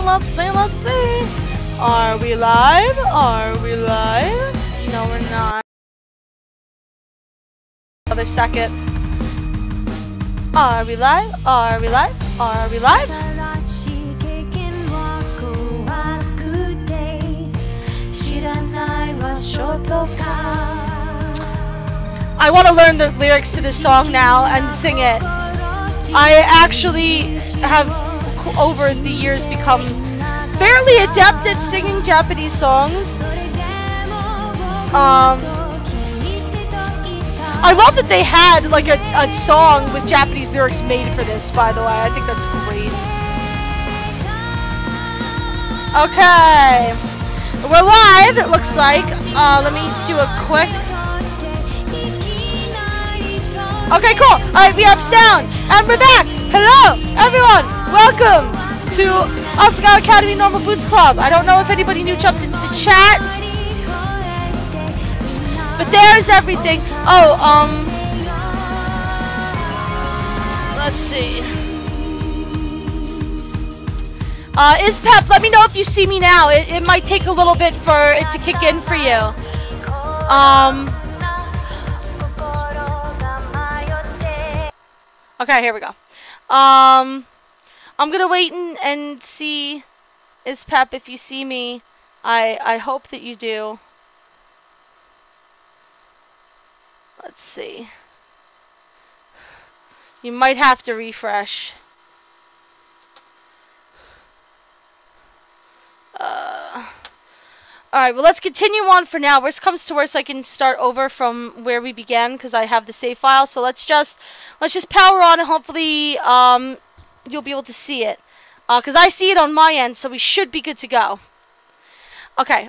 let's see, let's see. Are we live? Are we live? No, we're not. Another second. Are we live? Are we live? Are we live? I want to learn the lyrics to this song now and sing it. I actually have, over the years, become fairly adept at singing Japanese songs. I love that they had like a song with Japanese lyrics made for this, by the way. I think that's great. Okay. We're live, it looks like. Let me do a quick... Okay, cool. Alright, we have sound. And we're back. Hello, everyone. Welcome to Asagao Academy Normal Boots Club. I don't know if anybody new jumped into the chat. But there's everything. Oh, let's see. Is Pep, let me know if you see me now. It might take a little bit for it to kick in for you. Okay, here we go. I'm gonna wait and see, Is Pep, if you see me. I hope that you do. Let's see. You might have to refresh. Alright, well, let's continue on for now. Worst comes to worst, I can start over from where we began because I have the save file. So let's just power on and hopefully you'll be able to see it. Because I see it on my end, so we should be good to go. Okay,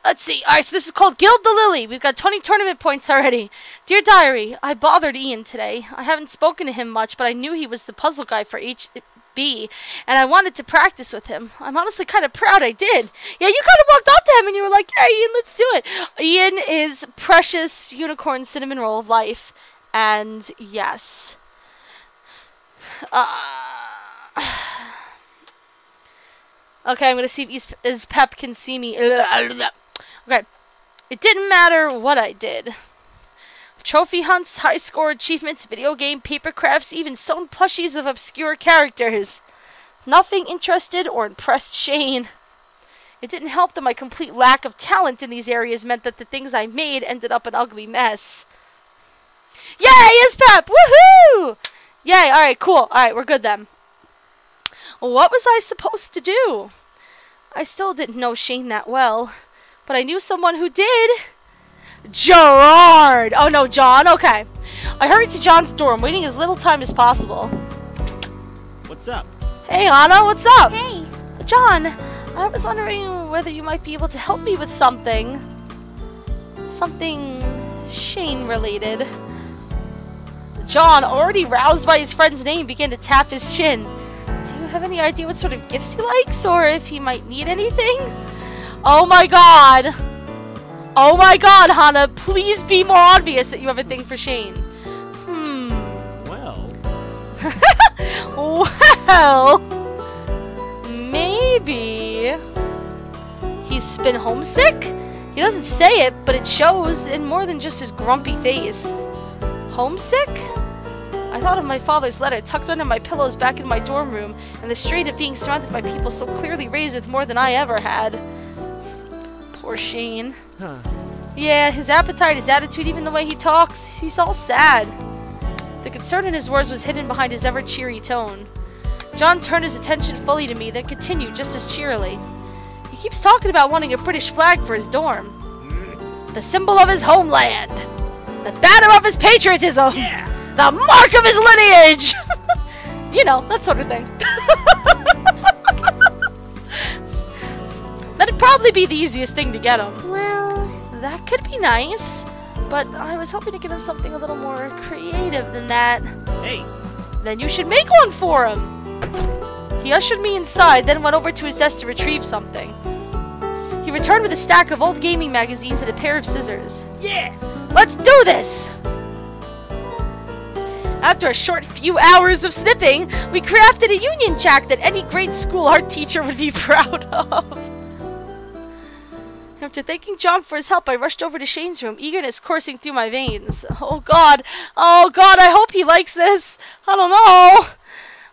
let's see. Alright, so this is called Gild the Lily. We've got 20 tournament points already. Dear Diary, I bothered Ian today. I haven't spoken to him much, but I knew he was the puzzle guy for HB, and I wanted to practice with him. I'm honestly kind of proud I did. Yeah, you kind of walked up to him and you were like, yeah, Ian, let's do it. Ian is precious unicorn cinnamon roll of life. And yes. Okay, I'm going to see if Is Pep can see me. Okay. It didn't matter what I did. Trophy hunts, high score achievements, video game, paper crafts, even sewn plushies of obscure characters. Nothing interested or impressed Shane. It didn't help that my complete lack of talent in these areas meant that the things I made ended up an ugly mess. Yay, Is Pep! Woohoo! Yay, alright, cool. Alright, we're good then. What was I supposed to do? I still didn't know Shane that well, but I knew someone who did. Gerard! Oh no, John, okay. I hurried to John's dorm, waiting as little time as possible. What's up? Hey, Hana, what's up? Hey! John, I was wondering whether you might be able to help me with something. Something Shane-related. John, already roused by his friend's name, began to tap his chin. Do you have any idea what sort of gifts he likes, or if he might need anything? Oh my god! Oh my god, Hana, please be more obvious that you have a thing for Shane. Well. Well. Maybe. He's been homesick? He doesn't say it, but it shows in more than just his grumpy face. Homesick? I thought of my father's letter tucked under my pillows back in my dorm room, and the strain of being surrounded by people so clearly raised with more than I ever had. Poor Shane. Huh. Yeah, his appetite, his attitude, even the way he talks, he's all sad. The concern in his words was hidden behind his ever-cheery tone. John turned his attention fully to me, then continued just as cheerily. He keeps talking about wanting a British flag for his dorm. The symbol of his homeland. The banner of his patriotism. Yeah. The mark of his lineage. You know, that sort of thing. That'd probably be the easiest thing to get him. Well, that could be nice, but I was hoping to get him something a little more creative than that. Hey. Then you should make one for him. He ushered me inside, then went over to his desk to retrieve something. He returned with a stack of old gaming magazines and a pair of scissors. Yeah. Let's do this! After a short few hours of snipping, we crafted a Union Jack that any grade school art teacher would be proud of. After thanking John for his help, I rushed over to Shane's room, eagerness coursing through my veins. Oh god, I hope he likes this. I don't know.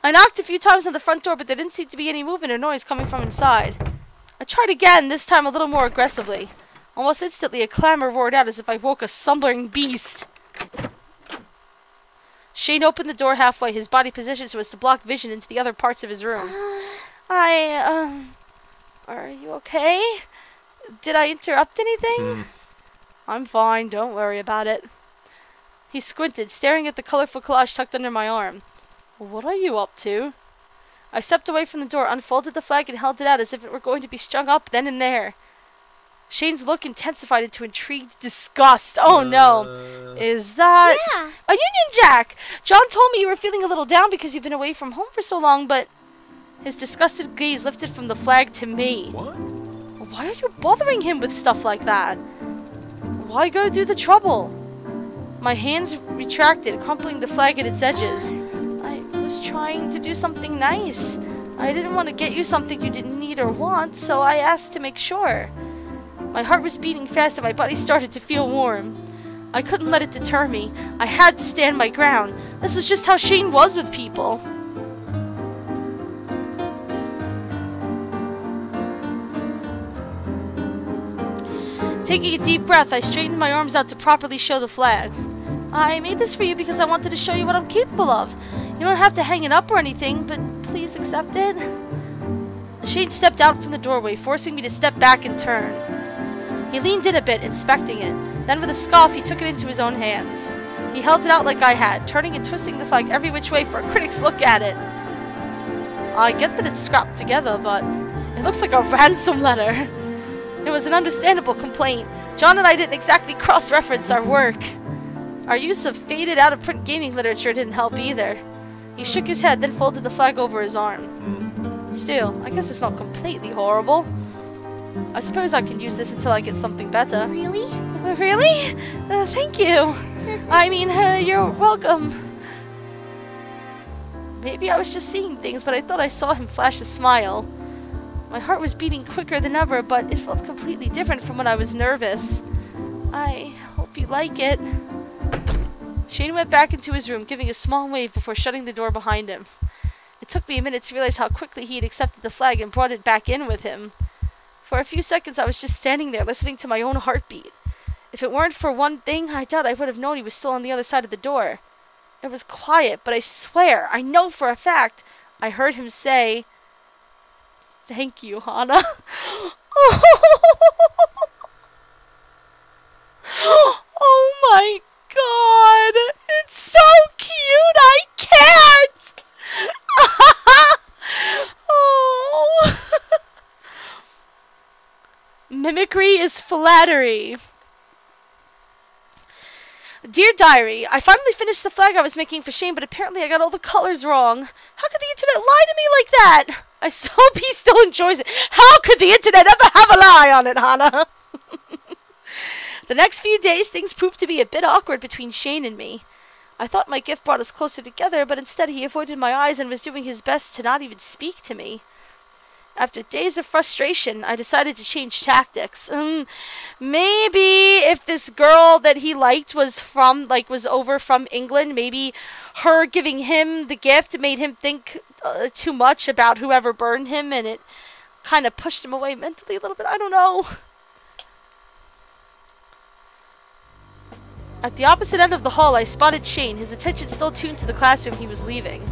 I knocked a few times on the front door, but there didn't seem to be any movement or noise coming from inside. I tried again, this time a little more aggressively. Almost instantly, a clamor roared out as if I woke a slumbering beast. Shane opened the door halfway, his body positioned so as to block vision into the other parts of his room. Are you okay? Did I interrupt anything? I'm fine, don't worry about it. He squinted, staring at the colorful collage tucked under my arm. What are you up to? I stepped away from the door, unfolded the flag, and held it out as if it were going to be strung up then and there. Shane's look intensified into intrigued disgust. Oh no. Is that... Yeah. A Union Jack! John told me you were feeling a little down because you've been away from home for so long, but... His disgusted gaze lifted from the flag to me. What? Why are you bothering him with stuff like that? Why go through the trouble? My hands retracted, crumpling the flag at its edges. I was trying to do something nice. I didn't want to get you something you didn't need or want, so I asked to make sure. My heart was beating fast and my body started to feel warm. I couldn't let it deter me. I had to stand my ground. This was just how Shane was with people. Taking a deep breath, I straightened my arms out to properly show the flag. I made this for you because I wanted to show you what I'm capable of. You don't have to hang it up or anything, but please accept it. Shane stepped out from the doorway, forcing me to step back and turn. He leaned in a bit, inspecting it. Then with a scoff, he took it into his own hands. He held it out like I had, turning and twisting the flag every which way for a critic's look at it. I get that it's scrapped together, but it looks like a ransom letter. It was an understandable complaint. John and I didn't exactly cross-reference our work. Our use of faded, out-of-print gaming literature didn't help either. He shook his head, then folded the flag over his arm. Still, I guess it's not completely horrible. I suppose I can use this until I get something better. Really? Really? Thank you. I mean, you're welcome. Maybe I was just seeing things, but I thought I saw him flash a smile. My heart was beating quicker than ever, but it felt completely different from when I was nervous. I hope you like it. Shane went back into his room, giving a small wave before shutting the door behind him. It took me a minute to realize how quickly he had accepted the flag and brought it back in with him. For a few seconds, I was just standing there, listening to my own heartbeat. If it weren't for one thing, I doubt I would have known he was still on the other side of the door. It was quiet, but I swear, I know for a fact, I heard him say, "Thank you, Hana." Oh my god! It's so cute! I can't! Oh. Mimicry is flattery. Dear Diary, I finally finished the flag I was making for Shane, but apparently I got all the colors wrong. How could the internet lie to me like that? I hope he still enjoys it. How could the internet ever have a lie on it, Hana? The next few days, things proved to be a bit awkward between Shane and me. I thought my gift brought us closer together, but instead he avoided my eyes and was doing his best to not even speak to me. After days of frustration, I decided to change tactics. Maybe if this girl that he liked was over from England, maybe her giving him the gift made him think too much about whoever burned him, and it kind of pushed him away mentally a little bit. I don't know. At the opposite end of the hall, I spotted Shane, his attention still tuned to the classroom he was leaving.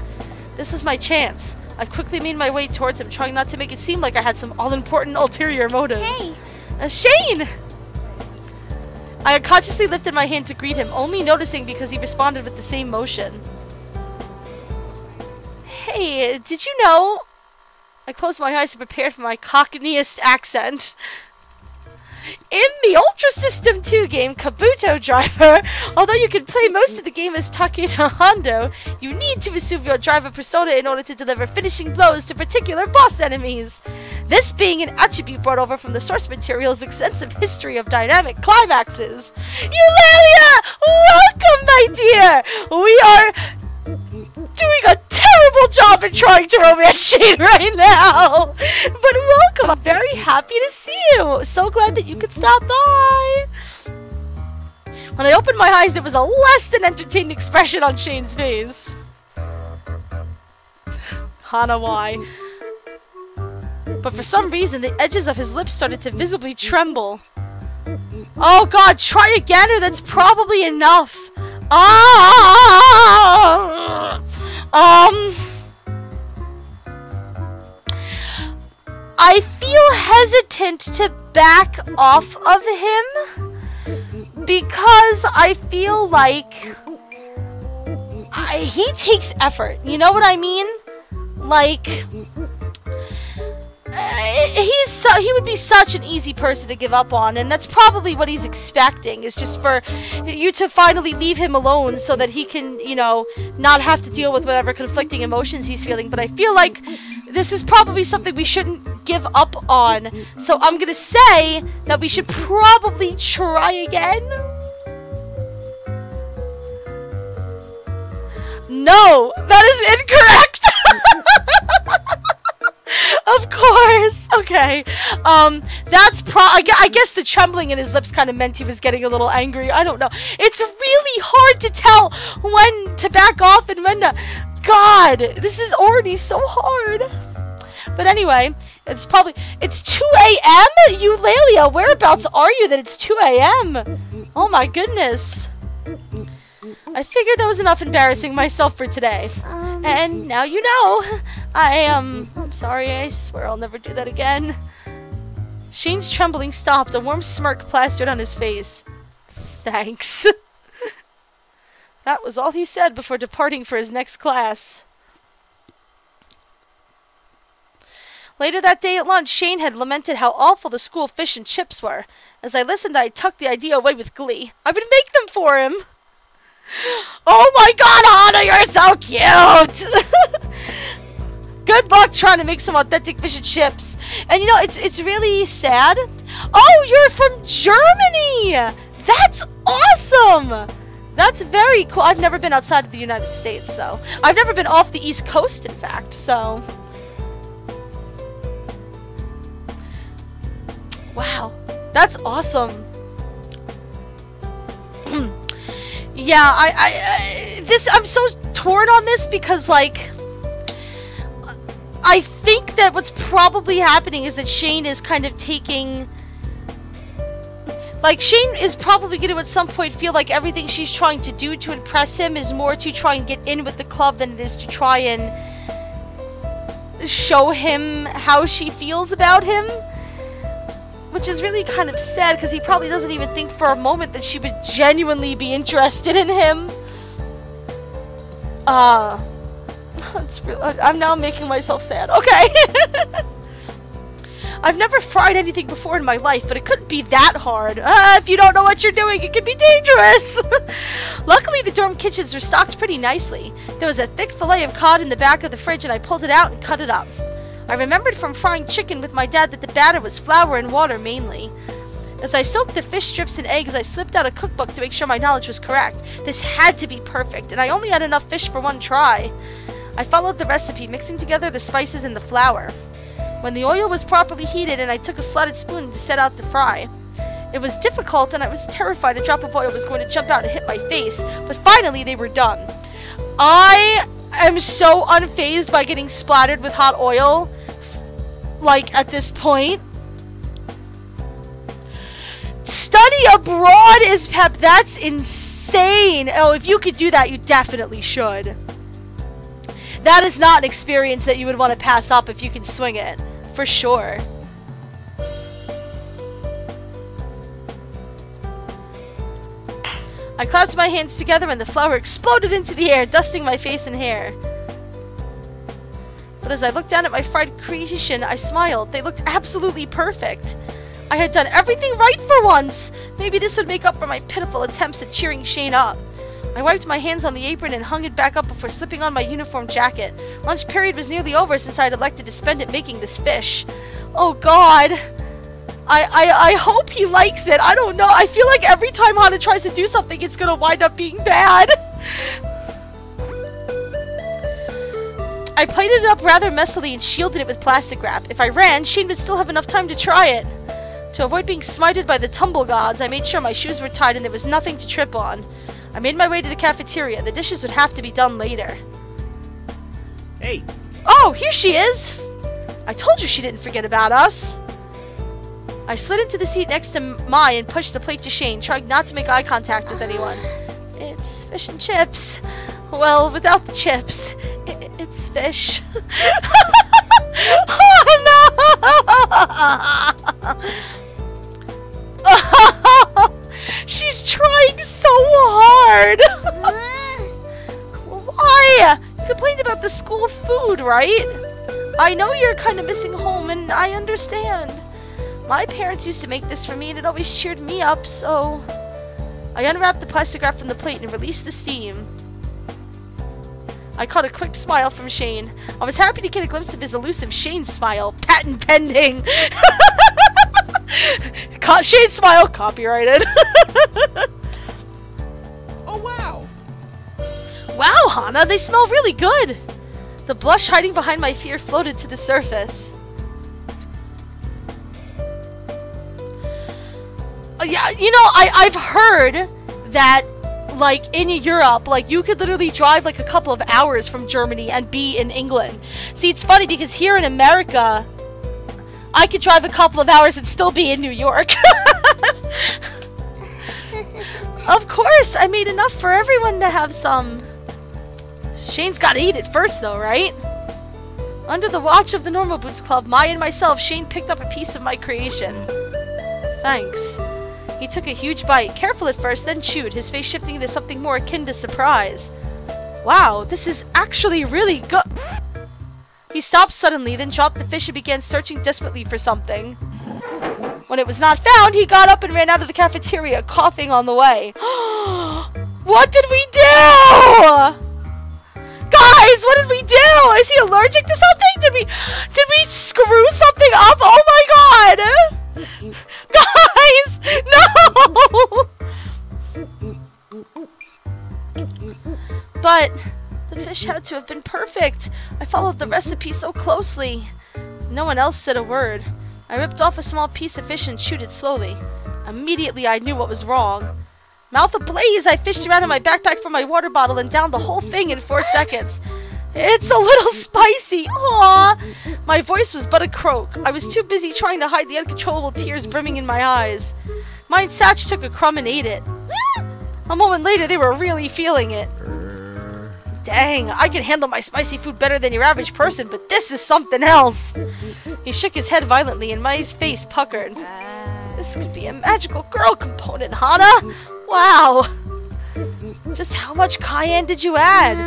This was my chance. I quickly made my way towards him, trying not to make it seem like I had some all-important ulterior motive. Hey! Shane! I unconsciously lifted my hand to greet him, only noticing because he responded with the same motion. Hey, did you know? I closed my eyes to prepare for my Cockneyist accent. In the Ultra System 2 game, Kabuto Driver, although you can play most of the game as Takeda Hondo, you need to assume your driver persona in order to deliver finishing blows to particular boss enemies. This being an attribute brought over from the source material's extensive history of dynamic climaxes. Eulalia! Welcome, my dear! We are doing a terrible job at trying to romance Shane right now. But welcome. I'm very happy to see you. So glad that you could stop by. When I opened my eyes, there was a less than entertaining expression on Shane's face. Hana, why? But for some reason, the edges of his lips started to visibly tremble. Oh god, try again or that's probably enough. I feel hesitant to back off of him because I feel like he takes effort. You know what I mean? Like, he would be such an easy person to give up on, and that's probably what he's expecting, is just for you to finally leave him alone so that he can, you know, not have to deal with whatever conflicting emotions he's feeling. But I feel like this is probably something we shouldn't give up on, so I'm gonna say that we should probably try again. No, that is incorrect. Of course. Okay. That's I guess the trembling in his lips kind of meant he was getting a little angry. I don't know. It's really hard to tell when to back off and when to... God, this is already so hard. But anyway, it's 2 a.m.? Eulalia, whereabouts are you that it's 2 a.m.? Oh my goodness. I figured that was enough embarrassing myself for today. And now you know. I'm sorry, I swear I'll never do that again. Shane's trembling stopped. A warm smirk plastered on his face. Thanks. That was all he said before departing for his next class. Later that day at lunch, Shane had lamented how awful the school fish and chips were. As I listened, I tucked the idea away with glee. I would make them for him. Oh my god, Hana, you're so cute! Good luck trying to make some authentic fish and chips. And you know, it's really sad. Oh, you're from Germany! That's awesome! That's very cool. I've never been outside of the United States, so... I've never been off the East Coast, in fact, so... Wow, that's awesome. Yeah, I'm so torn on this because, like, I think that what's probably happening is that Shane is kind of taking, like, Shane is probably going to at some point feel like everything she's trying to do to impress him is more to try and get in with the club than it is to try and show him how she feels about him. Which is really kind of sad, because he probably doesn't even think for a moment that she would genuinely be interested in him. I'm now making myself sad. Okay. I've never fried anything before in my life, but it couldn't be that hard. If you don't know what you're doing, it can be dangerous. Luckily, the dorm kitchens were stocked pretty nicely. There was a thick fillet of cod in the back of the fridge, and I pulled it out and cut it up. I remembered from frying chicken with my dad that the batter was flour and water mainly. As I soaked the fish strips in eggs, I slipped out a cookbook to make sure my knowledge was correct. This had to be perfect, and I only had enough fish for one try. I followed the recipe, mixing together the spices and the flour. When the oil was properly heated and I took a slotted spoon to set out to fry. It was difficult, and I was terrified a drop of oil was going to jump out and hit my face, but finally they were done. I am so unfazed by getting splattered with hot oil. Like, at this point. Study abroad is pep. That's insane. Oh, if you could do that, you definitely should. That is not an experience that you would want to pass up if you can swing it. For sure. I clapped my hands together and the flour exploded into the air, dusting my face and hair. But as I looked down at my fried creation, I smiled. They looked absolutely perfect. I had done everything right for once. Maybe this would make up for my pitiful attempts at cheering Shane up. I wiped my hands on the apron and hung it back up before slipping on my uniform jacket. Lunch period was nearly over since I had elected to spend it making this fish. Oh god. I hope he likes it. I don't know. I feel like every time Hana tries to do something, it's gonna wind up being bad. I plated it up rather messily and shielded it with plastic wrap. If I ran, Shane would still have enough time to try it. To avoid being smited by the tumble gods, I made sure my shoes were tied and there was nothing to trip on. I made my way to the cafeteria. The dishes would have to be done later. Hey. Oh, here she is! I told you she didn't forget about us. I slid into the seat next to Mai and pushed the plate to Shane, trying not to make eye contact with anyone. It's fish and chips. Well, without the chips, it's fish. Oh, no! She's trying so hard. Why? You complained about the school food, right? I know you're kind of missing home, and I understand. My parents used to make this for me, and it always cheered me up, so... I unwrapped the plastic wrap from the plate and released the steam. I caught a quick smile from Shane. I was happy to get a glimpse of his elusive Shane smile. Patent pending! Shane smile, copyrighted. Oh, wow! Wow, Hana, they smell really good! The blush hiding behind my fear floated to the surface. Yeah, you know, I've heard that, like, in Europe, like, you could literally drive, like, a couple of hours from Germany and be in England. See, it's funny because here in America, I could drive a couple of hours and still be in New York. Of course, I made enough for everyone to have some. Shane's gotta eat it first, though, right? Under the watch of the Normal Boots Club, Mai and myself, Shane picked up a piece of my creation. Thanks. He took a huge bite, careful at first, then chewed, his face shifting into something more akin to surprise. Wow, this is actually really good. He stopped suddenly, then dropped the fish and began searching desperately for something. When it was not found, he got up and ran out of the cafeteria, coughing on the way. What did we do? Guys, what did we do? Is he allergic to something? Did we screw something up? Oh my god! Guys, no! But the fish had to have been perfect. I followed the recipe so closely. No one else said a word. I ripped off a small piece of fish and chewed it slowly. Immediately, I knew what was wrong. Mouth ablaze, I fished around in my backpack for my water bottle and downed the whole thing in 4 seconds. It's a little spicy. Aww. My voice was but a croak. I was too busy trying to hide the uncontrollable tears brimming in my eyes. Mine Satch took a crumb and ate it. A moment later, they were really feeling it. Dang, I can handle my spicy food better than your average person, but this is something else. He shook his head violently and my face puckered. This could be a magical girl component, Hana. Wow. Just how much cayenne did you add?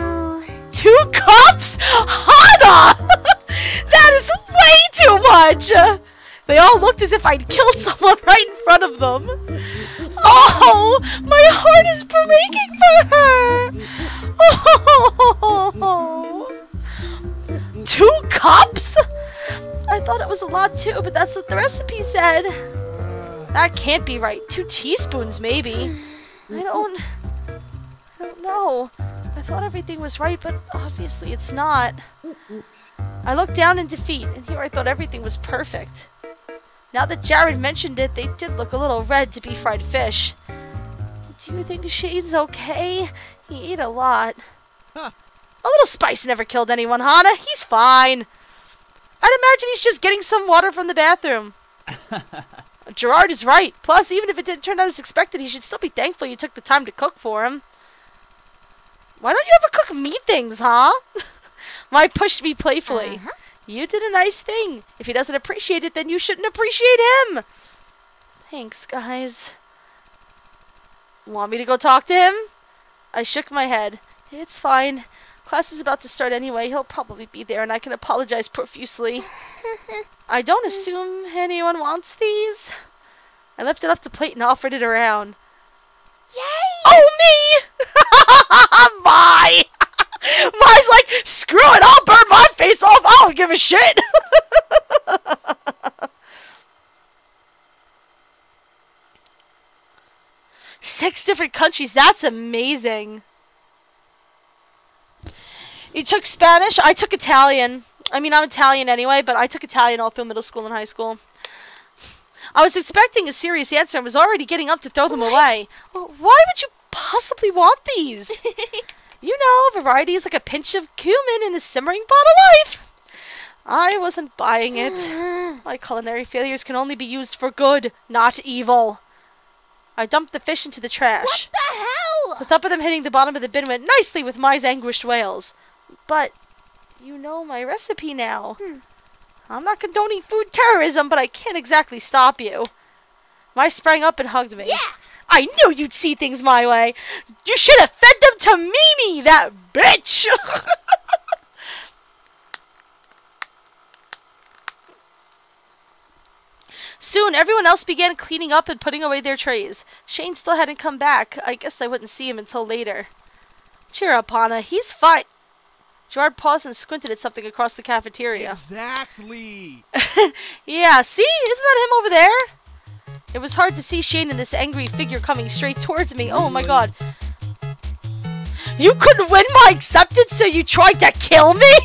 2 cups? Hana! That is way too much! They all looked as if I'd killed someone right in front of them. Oh, my heart is breaking for her! Oh. 2 cups? I thought it was a lot too, but that's what the recipe said. That can't be right. 2 teaspoons, maybe. I don't know. I thought everything was right, but obviously it's not. I looked down in defeat, and here I thought everything was perfect. Now that Jared mentioned it, they did look a little red to be fried fish. Do you think Shane's okay? He ate a lot. Huh. A little spice never killed anyone, Hana. He's fine. I'd imagine he's just getting some water from the bathroom. Gerard is right. Plus, even if it didn't turn out as expected, he should still be thankful you took the time to cook for him. Why don't you ever cook me things, huh? Mai pushed me playfully. You did a nice thing. If he doesn't appreciate it, then you shouldn't appreciate him. Thanks, guys. Want me to go talk to him? I shook my head. It's fine. Class is about to start anyway. He'll probably be there, and I can apologize profusely. I don't assume anyone wants these. I lifted up the plate and offered it around. Yay! Oh, me! Mai! Mai's like, screw it, I'll burn my face off. I don't give a shit. Six different countries. That's amazing. You took Spanish? I took Italian. I mean, I'm Italian anyway, but I took Italian all through middle school and high school. I was expecting a serious answer and was already getting up to throw them away. Well, why would you possibly want these? You know, variety is like a pinch of cumin in a simmering pot of life. I wasn't buying it. My culinary failures can only be used for good, not evil. I dumped the fish into the trash. What the hell? The thump of them hitting the bottom of the bin went nicely with Mai's anguished wails. But you know my recipe now. I'm not condoning food terrorism, but I can't exactly stop you. Mai sprang up and hugged me. Yeah! I knew you'd see things my way. You should have fed them to Mimi, that bitch! Soon, everyone else began cleaning up and putting away their trays. Shane still hadn't come back. I guess I wouldn't see him until later. Cheer up, Hana. He's fine. Gerard paused and squinted at something across the cafeteria. Exactly. Yeah, see? Isn't that him over there? It was hard to see Shane and this angry figure coming straight towards me. Oh my god. You couldn't win my acceptance, so you tried to kill me?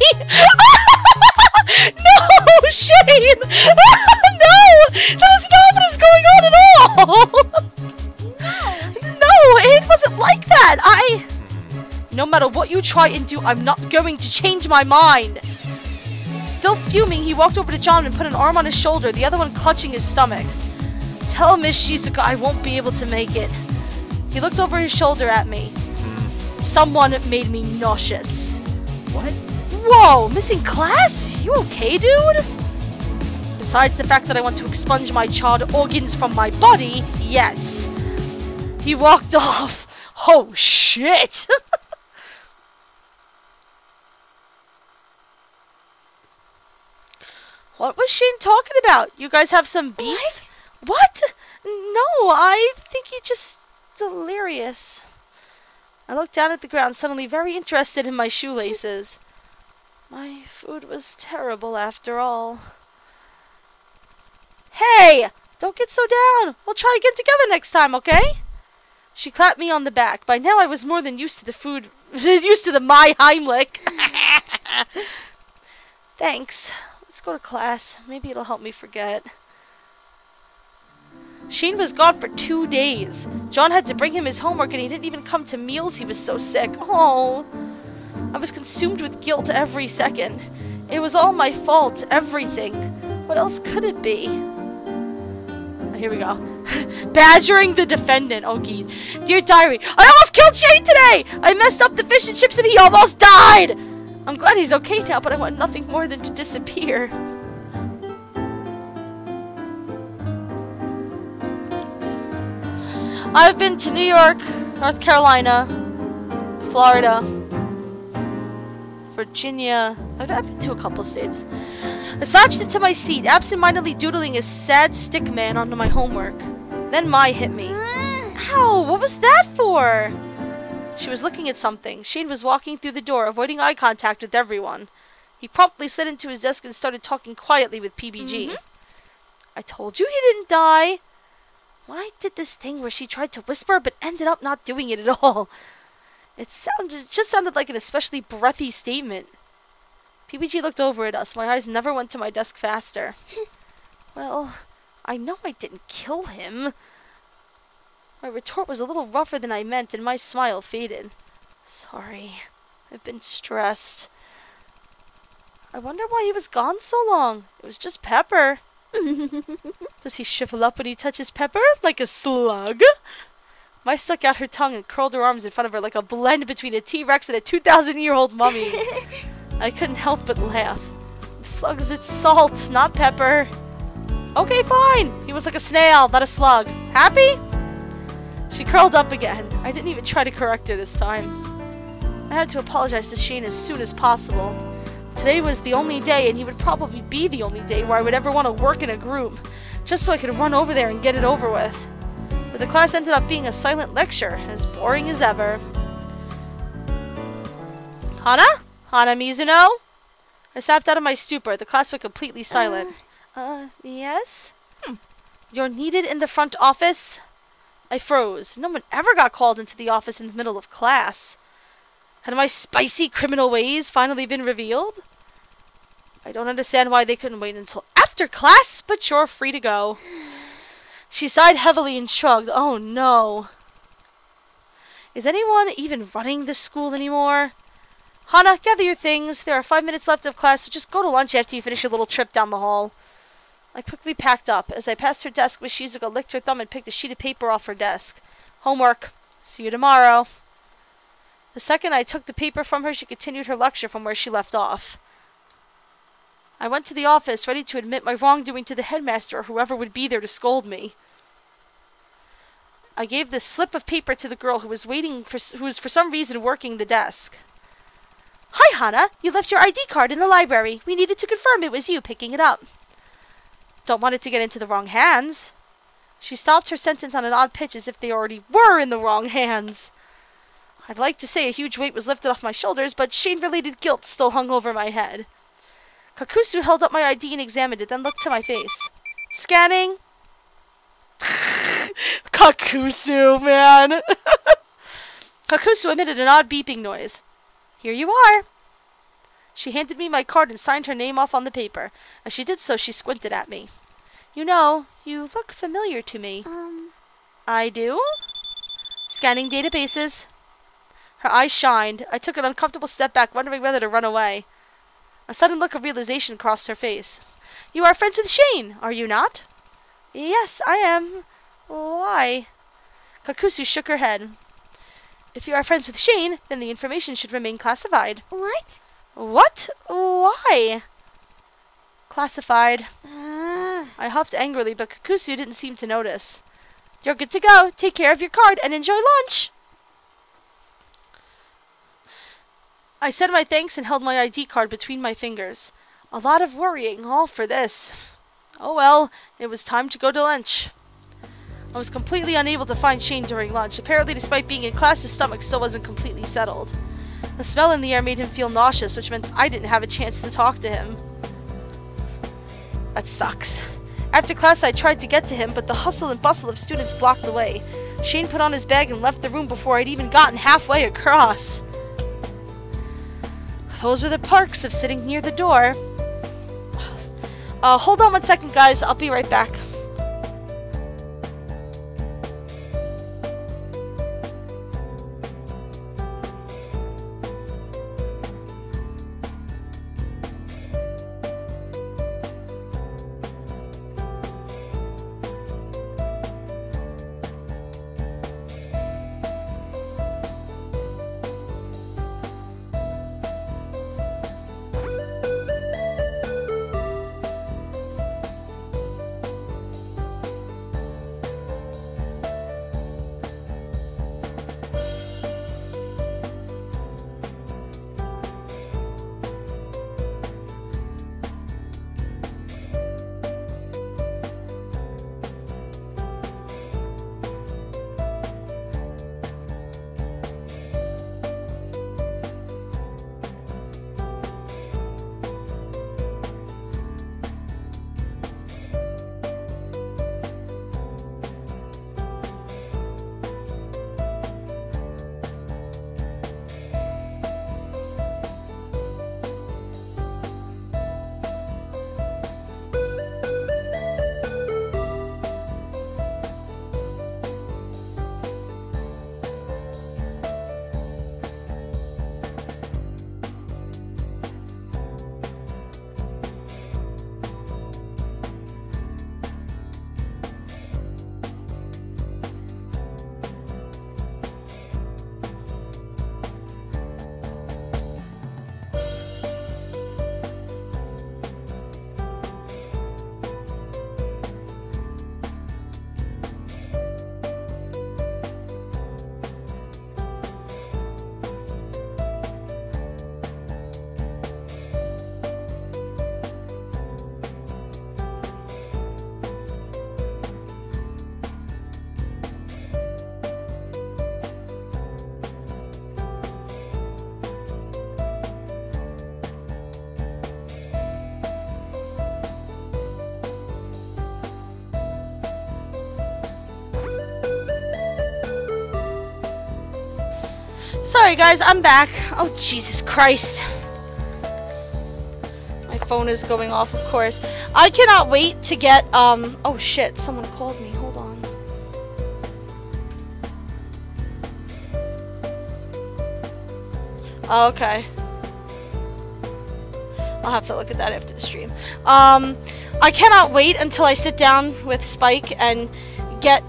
No, Shane! No! That is not what is going on at all! No, it wasn't like that. No matter what you try and do, I'm not going to change my mind. Still fuming, he walked over to John and put an arm on his shoulder, the other one clutching his stomach. Tell Miss Shizuka I won't be able to make it. He looked over his shoulder at me. Someone made me nauseous. What? Whoa, missing class? You okay, dude? Besides the fact that I want to expunge my charred organs from my body, yes. He walked off. Oh, shit. What was Shane talking about? You guys have some beef? What? No, I think he's just delirious. I looked down at the ground, suddenly very interested in my shoelaces. My food was terrible after all. Hey! Don't get so down! We'll try again together next time, okay? She clapped me on the back. By now I was more than used to the food, used to the my Heimlich. Thanks. Let's go to class. Maybe it'll help me forget. Shane was gone for 2 days. John had to bring him his homework and he didn't even come to meals. He was so sick. Oh, I was consumed with guilt every second. It was all my fault. Everything. What else could it be? Here we go. Badgering the defendant. Oh, geez. Dear diary, I almost killed Shane today! I messed up the fish and chips and he almost died! I'm glad he's okay now, but I want nothing more than to disappear. I've been to New York, North Carolina, Florida, Virginia. I've been to a couple states. I slouched into my seat, absent-mindedly doodling a sad stick man onto my homework. Then Mai hit me. Ow, what was that for? She was looking at something. Shane was walking through the door, avoiding eye contact with everyone. He promptly slid into his desk and started talking quietly with PBG. I told you he didn't die. Mai did this thing where she tried to whisper but ended up not doing it at all. It just sounded like an especially breathy statement. PBG looked over at us. My eyes never went to my desk faster. Well, I know I didn't kill him. My retort was a little rougher than I meant, and my smile faded. Sorry. I've been stressed. I wonder why he was gone so long. It was just Pepper. Does he shrivel up when he touches Pepper? Like a slug? Mai stuck out her tongue and curled her arms in front of her like a blend between a T-Rex and a 2,000-year-old mummy. I couldn't help but laugh. The slug's its salt, not pepper. Okay, fine. He was like a snail, not a slug. Happy? She curled up again. I didn't even try to correct her this time. I had to apologize to Shane as soon as possible. Today was the only day, and he would probably be the only day where I would ever want to work in a group, just so I could run over there and get it over with. But the class ended up being a silent lecture, as boring as ever. Hana? Hana Mizuno? I snapped out of my stupor. The class went completely silent. Yes? You're needed in the front office? I froze. No one ever got called into the office in the middle of class. Had my spicy criminal ways finally been revealed? I don't understand why they couldn't wait until after class, but you're free to go. She sighed heavily and shrugged. Oh no. Is anyone even running this school anymore? Hana, gather your things. There are 5 minutes left of class, so just go to lunch after you finish your little trip down the hall. I quickly packed up. As I passed her desk, Miss Shizuka licked her thumb and picked a sheet of paper off her desk. Homework. See you tomorrow. The second I took the paper from her, she continued her lecture from where she left off. I went to the office, ready to admit my wrongdoing to the headmaster or whoever would be there to scold me. I gave this slip of paper to the girl who was for some reason working the desk. Hi, Hana. You left your ID card in the library. We needed to confirm it was you picking it up. Don't want it to get into the wrong hands. She stopped her sentence on an odd pitch as if they already were in the wrong hands. I'd like to say a huge weight was lifted off my shoulders, but shame-related guilt still hung over my head. Kakusu held up my ID and examined it, then looked to my face. Scanning. Kakusu, man. Kakusu emitted an odd beeping noise. Here you are. She handed me my card and signed her name off on the paper. As she did so, she squinted at me. You know, you look familiar to me. I do? Scanning databases. Her eyes shined. I took an uncomfortable step back, wondering whether to run away. A sudden look of realization crossed her face. You are friends with Shane, are you not? Yes, I am. Why? Kakusu shook her head. If you are friends with Shane, then the information should remain classified. What? What? Why? Classified. I huffed angrily, but Kakusu didn't seem to notice. You're good to go. Take care of your card and enjoy lunch. I said my thanks and held my ID card between my fingers. A lot of worrying, all for this. Oh well, it was time to go to lunch. I was completely unable to find Shane during lunch. Apparently, despite being in class, his stomach still wasn't completely settled. The smell in the air made him feel nauseous, which meant I didn't have a chance to talk to him. That sucks. After class, I tried to get to him, but the hustle and bustle of students blocked the way. Shane put on his bag and left the room before I'd even gotten halfway across. Those are the perks of sitting near the door. Hold on one second, guys. I'll be right back. Sorry guys, I'm back. Oh Jesus Christ. My phone is going off, of course. I cannot wait to get, oh shit, someone called me. Hold on. Okay. I'll have to look at that after the stream. I cannot wait until I sit down with Spike and get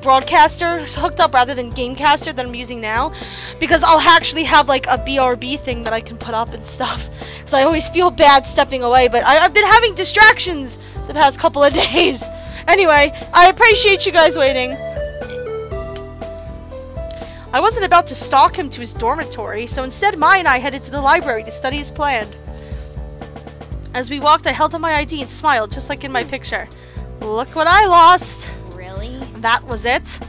broadcaster hooked up rather than Gamecaster that I'm using now, because I'll actually have like a BRB thing that I can put up and stuff. Because I always feel bad stepping away, but I've been having distractions the past couple of days. Anyway, I appreciate you guys waiting. I wasn't about to stalk him to his dormitory, so instead Mai and I headed to the library to study as planned. As we walked, I held up my ID and smiled, just like in my picture. Look what I lost! Really? That was it?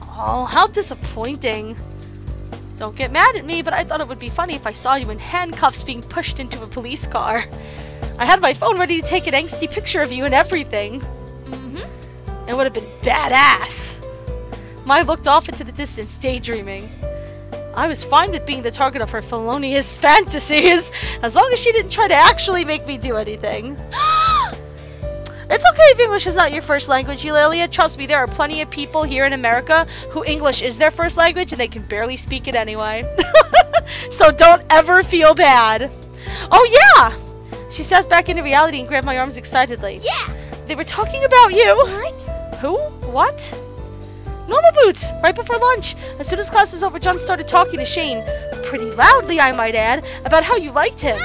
Oh, how disappointing. Don't get mad at me, but I thought it would be funny if I saw you in handcuffs being pushed into a police car. I had my phone ready to take an angsty picture of you and everything. It would have been badass. Mai looked off into the distance, daydreaming. I was fine with being the target of her felonious fantasies, as long as she didn't try to actually make me do anything. It's okay if English is not your first language, Eulalia. Trust me, there are plenty of people here in America who English is their first language and they can barely speak it anyway. So don't ever feel bad. Oh yeah! She stepped back into reality and grabbed my arms excitedly. Yeah! They were talking about you! What? Who? What? Normal Boots! Right before lunch. As soon as class was over, John started talking to Shane, pretty loudly I might add, about how you liked him.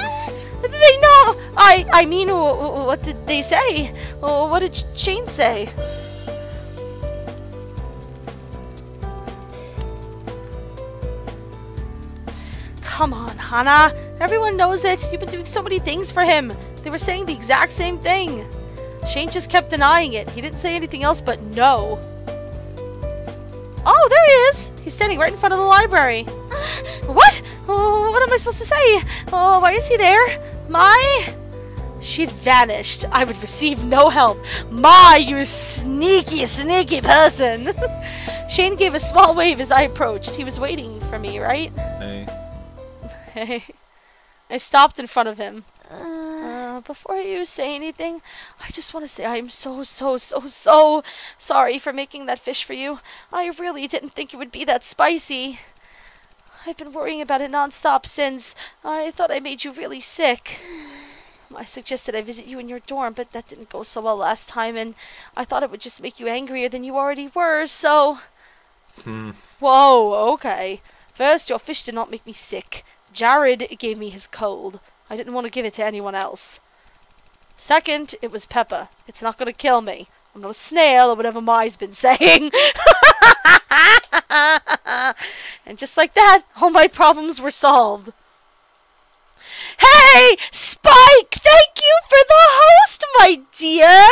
They know! I mean, what did they say? What did Shane say? Come on, Hana. Everyone knows it. You've been doing so many things for him. They were saying the exact same thing. Shane just kept denying it. He didn't say anything else but no. Oh, there he is! He's standing right in front of the library. What? Oh, what am I supposed to say? Oh, why is he there? Mai? She'd vanished. I would receive no help. Mai, you sneaky, sneaky person! Shane gave a small wave as I approached. He was waiting for me, right? Hey. Hey. I stopped in front of him. Before you say anything, I just want to say I am so sorry for making that fish for you. I really didn't think it would be that spicy. I've been worrying about it non-stop since I thought I made you really sick. I suggested I visit you in your dorm, but that didn't go so well last time, and I thought it would just make you angrier than you already were, so... Whoa, okay. First, your fish did not make me sick. Jared gave me his cold. I didn't want to give it to anyone else. Second, it was pepper. It's not going to kill me. I'm not a snail or whatever Mai's been saying. And just like that, all my problems were solved. Hey, Spike! Thank you for the host, my dear!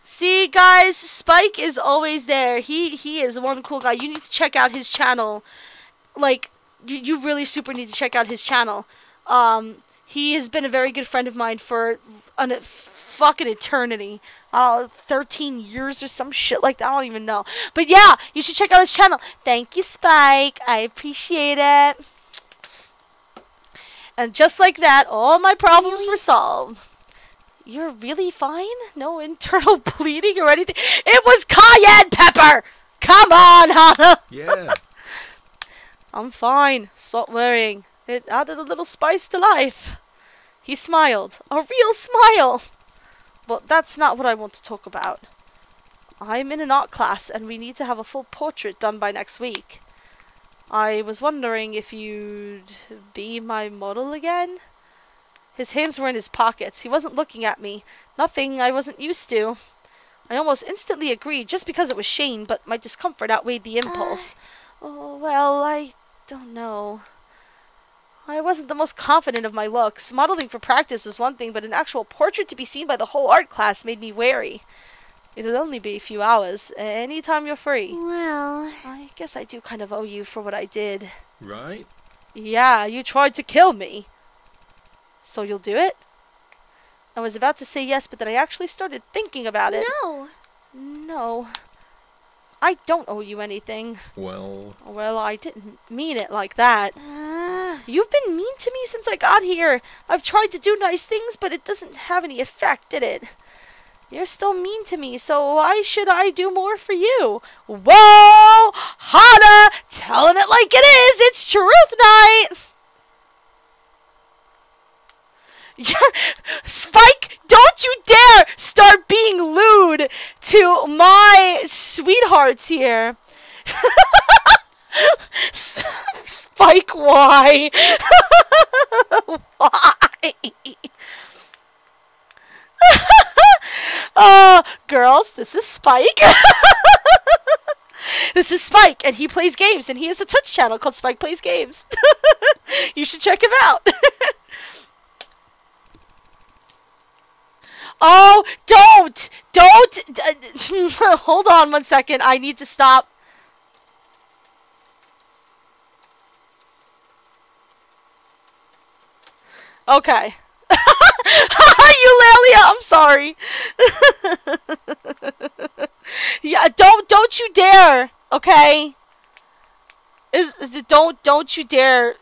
See, guys, Spike is always there. He is one cool guy. You need to check out his channel. Like, you really super need to check out his channel. He has been a very good friend of mine for a fucking eternity. 13 years or some shit like that. I don't even know. But yeah, you should check out his channel. Thank you, Spike. I appreciate it. And just like that, all my problems were solved. You're really fine? No internal bleeding or anything? It was cayenne pepper! Come on, Hana! Yeah. I'm fine. Stop worrying. It added a little spice to life. He smiled. A real smile! But that's not what I want to talk about. I'm in an art class and we need to have a full portrait done by next week. I was wondering if you'd be my model again? His hands were in his pockets. He wasn't looking at me. Nothing I wasn't used to. I almost instantly agreed just because it was Shane, but my discomfort outweighed the impulse. Oh, well, I don't know. I wasn't the most confident of my looks. Modeling for practice was one thing, but an actual portrait to be seen by the whole art class made me wary. It'll only be a few hours. Anytime you're free. Well... I guess I do kind of owe you for what I did. Right? Yeah, you tried to kill me. So you'll do it? I was about to say yes, but then I actually started thinking about it. No. No. I don't owe you anything. Well... Well, I didn't mean it like that. You've been mean to me since I got here. I've tried to do nice things, but it doesn't have any effect, did it? You're still mean to me, so why should I do more for you? Whoa! Hana! Telling it like it is! It's Truth Night! Spike, don't you dare start being lewd to my sweethearts here. Spike, why? Why? Girls, this is Spike. This is Spike, and he plays games, and he has a Twitch channel called Spike Plays Games. You should check him out. Oh, don't! Hold on 1 second. I need to stop. Okay. Eulalia, I'm sorry. Yeah, don't you dare, okay? Don't you dare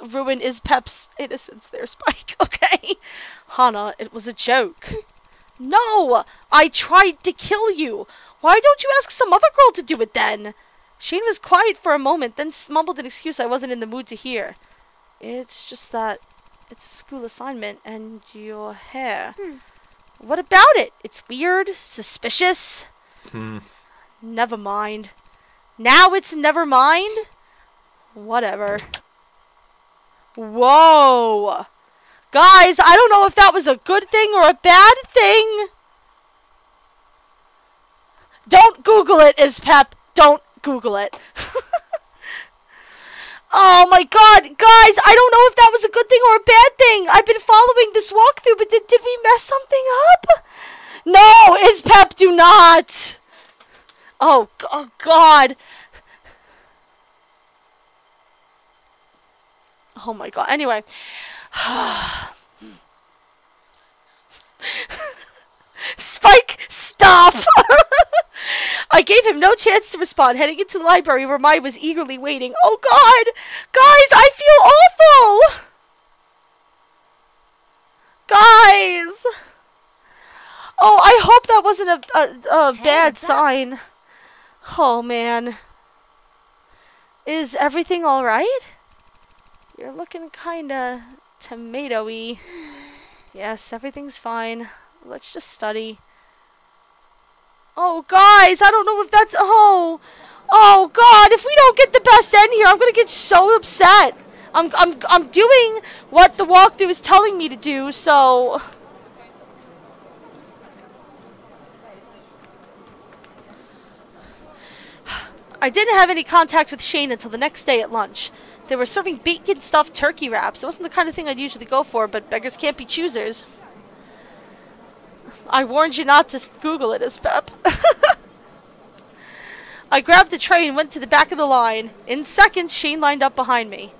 ruin Ispep's innocence there, Spike, okay? Hana, it was a joke. No! I tried to kill you! Why don't you ask some other girl to do it then? Shane was quiet for a moment, then mumbled an excuse I wasn't in the mood to hear. It's just that it's a school assignment and your hair. What about it? It's weird, suspicious. Never mind. Now it's never mind? Whatever. Whoa! Guys, I don't know if that was a good thing or a bad thing. Don't Google it, Ispep. Don't Google it. Oh my god, guys, I don't know if that was a good thing or a bad thing. I've been following this walkthrough, but did we mess something up? No, Ispep, do not. Oh god. Oh my god. Anyway. Spike, stop! I gave him no chance to respond, heading into the library where Mai was eagerly waiting. Oh god! Guys, I feel awful! Guys! Oh, I hope that wasn't a bad sign. Oh man. Is everything alright? You're looking kinda tomato-y. Yes, everything's fine. Let's just study. Oh, guys, I don't know if that's... Oh God, if we don't get the best end here, I'm gonna get so upset. I'm doing what the walkthrough is telling me to do, so... I didn't have any contact with Shane until the next day at lunch. They were serving bacon stuffed turkey wraps. It wasn't the kind of thing I'd usually go for, but beggars can't be choosers. I warned you not to Google it, Ispep. I grabbed the tray and went to the back of the line. In seconds, Shane lined up behind me.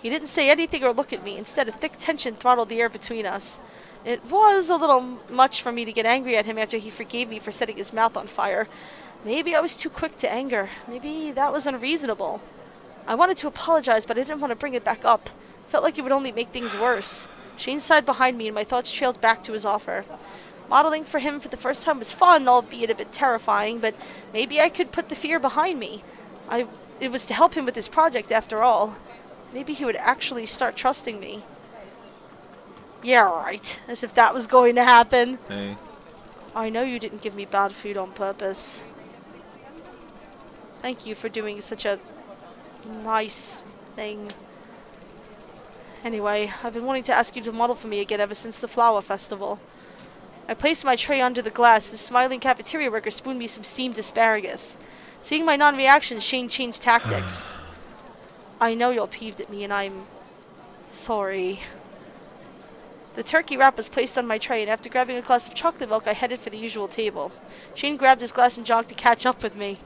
He didn't say anything or look at me. Instead, a thick tension throttled the air between us. It was a little much for me to get angry at him after he forgave me for setting his mouth on fire. Maybe I was too quick to anger. Maybe that was unreasonable. I wanted to apologize, but I didn't want to bring it back up. Felt like it would only make things worse. Shane sighed behind me, and my thoughts trailed back to his offer. Modeling for him for the first time was fun, albeit a bit terrifying, but maybe I could put the fear behind me. It was to help him with his project, after all. Maybe he would actually start trusting me. Yeah, right. As if that was going to happen. Hey. I know you didn't give me bad food on purpose. Thank you for doing such a nice thing. Anyway, I've been wanting to ask you to model for me again ever since the flower festival. I placed my tray under the glass. The smiling cafeteria worker spooned me some steamed asparagus. Seeing my non-reaction, Shane changed tactics. I know you're peeved at me, and I'm sorry. The turkey wrap was placed on my tray, and after grabbing a glass of chocolate milk, I headed for the usual table. Shane grabbed his glass and jogged to catch up with me.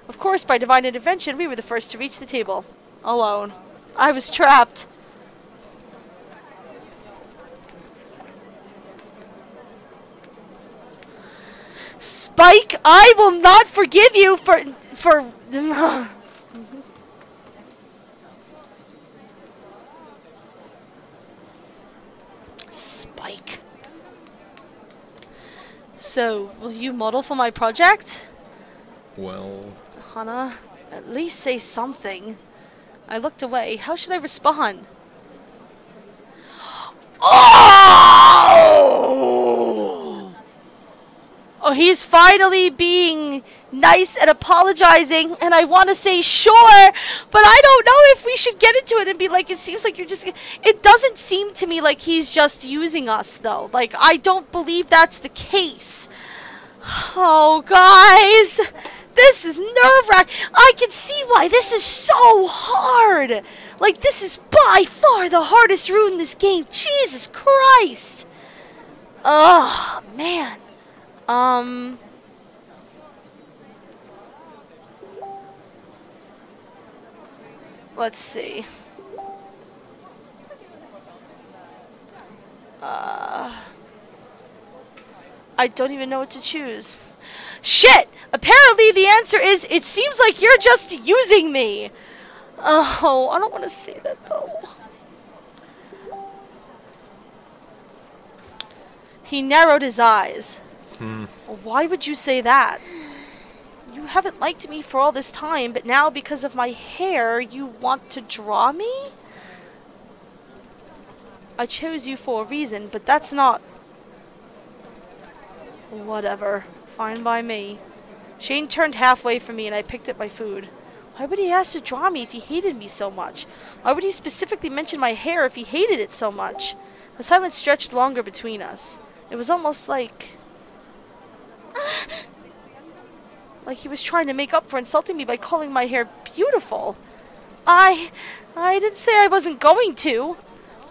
Of course, by divine intervention, we were the first to reach the table. Alone. I was trapped. Spike, I will not forgive you for Spike. So, will you model for my project? Well, Hana, at least say something. I looked away. How should I respond? Oh! Oh, he's finally being nice and apologizing, and I want to say sure, but I don't know if we should get into it and be like, it seems like you're just... It doesn't seem to me like he's just using us, though. Like, I don't believe that's the case. Oh, guys! This is nerve-wracking. I can see why this is so hard. Like, this is by far the hardest route in this game. Jesus Christ. Oh, man. Let's see. I don't even know what to choose. Shit! Apparently the answer is, it seems like you're just using me. Oh, I don't want to say that though. He narrowed his eyes. Why would you say that? You haven't liked me for all this time, but now because of my hair, you want to draw me? I chose you for a reason, but that's not... Whatever. Fine by me. Shane turned halfway from me and I picked up my food. Why would he ask to draw me if he hated me so much? Why would he specifically mention my hair if he hated it so much? The silence stretched longer between us. It was almost like... like he was trying to make up for insulting me by calling my hair beautiful. I didn't say I wasn't going to.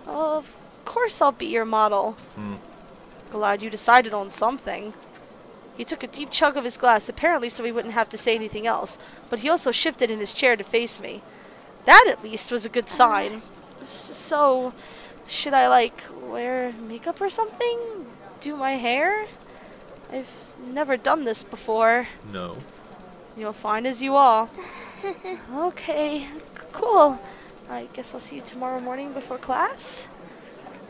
Of course I'll be your model. Glad you decided on something. He took a deep chug of his glass, apparently so he wouldn't have to say anything else, but he also shifted in his chair to face me. That, at least, was a good sign. So, should I, like, wear makeup or something? Do my hair? I've never done this before. no. You're fine as you are. Okay, cool. I guess I'll see you tomorrow morning before class?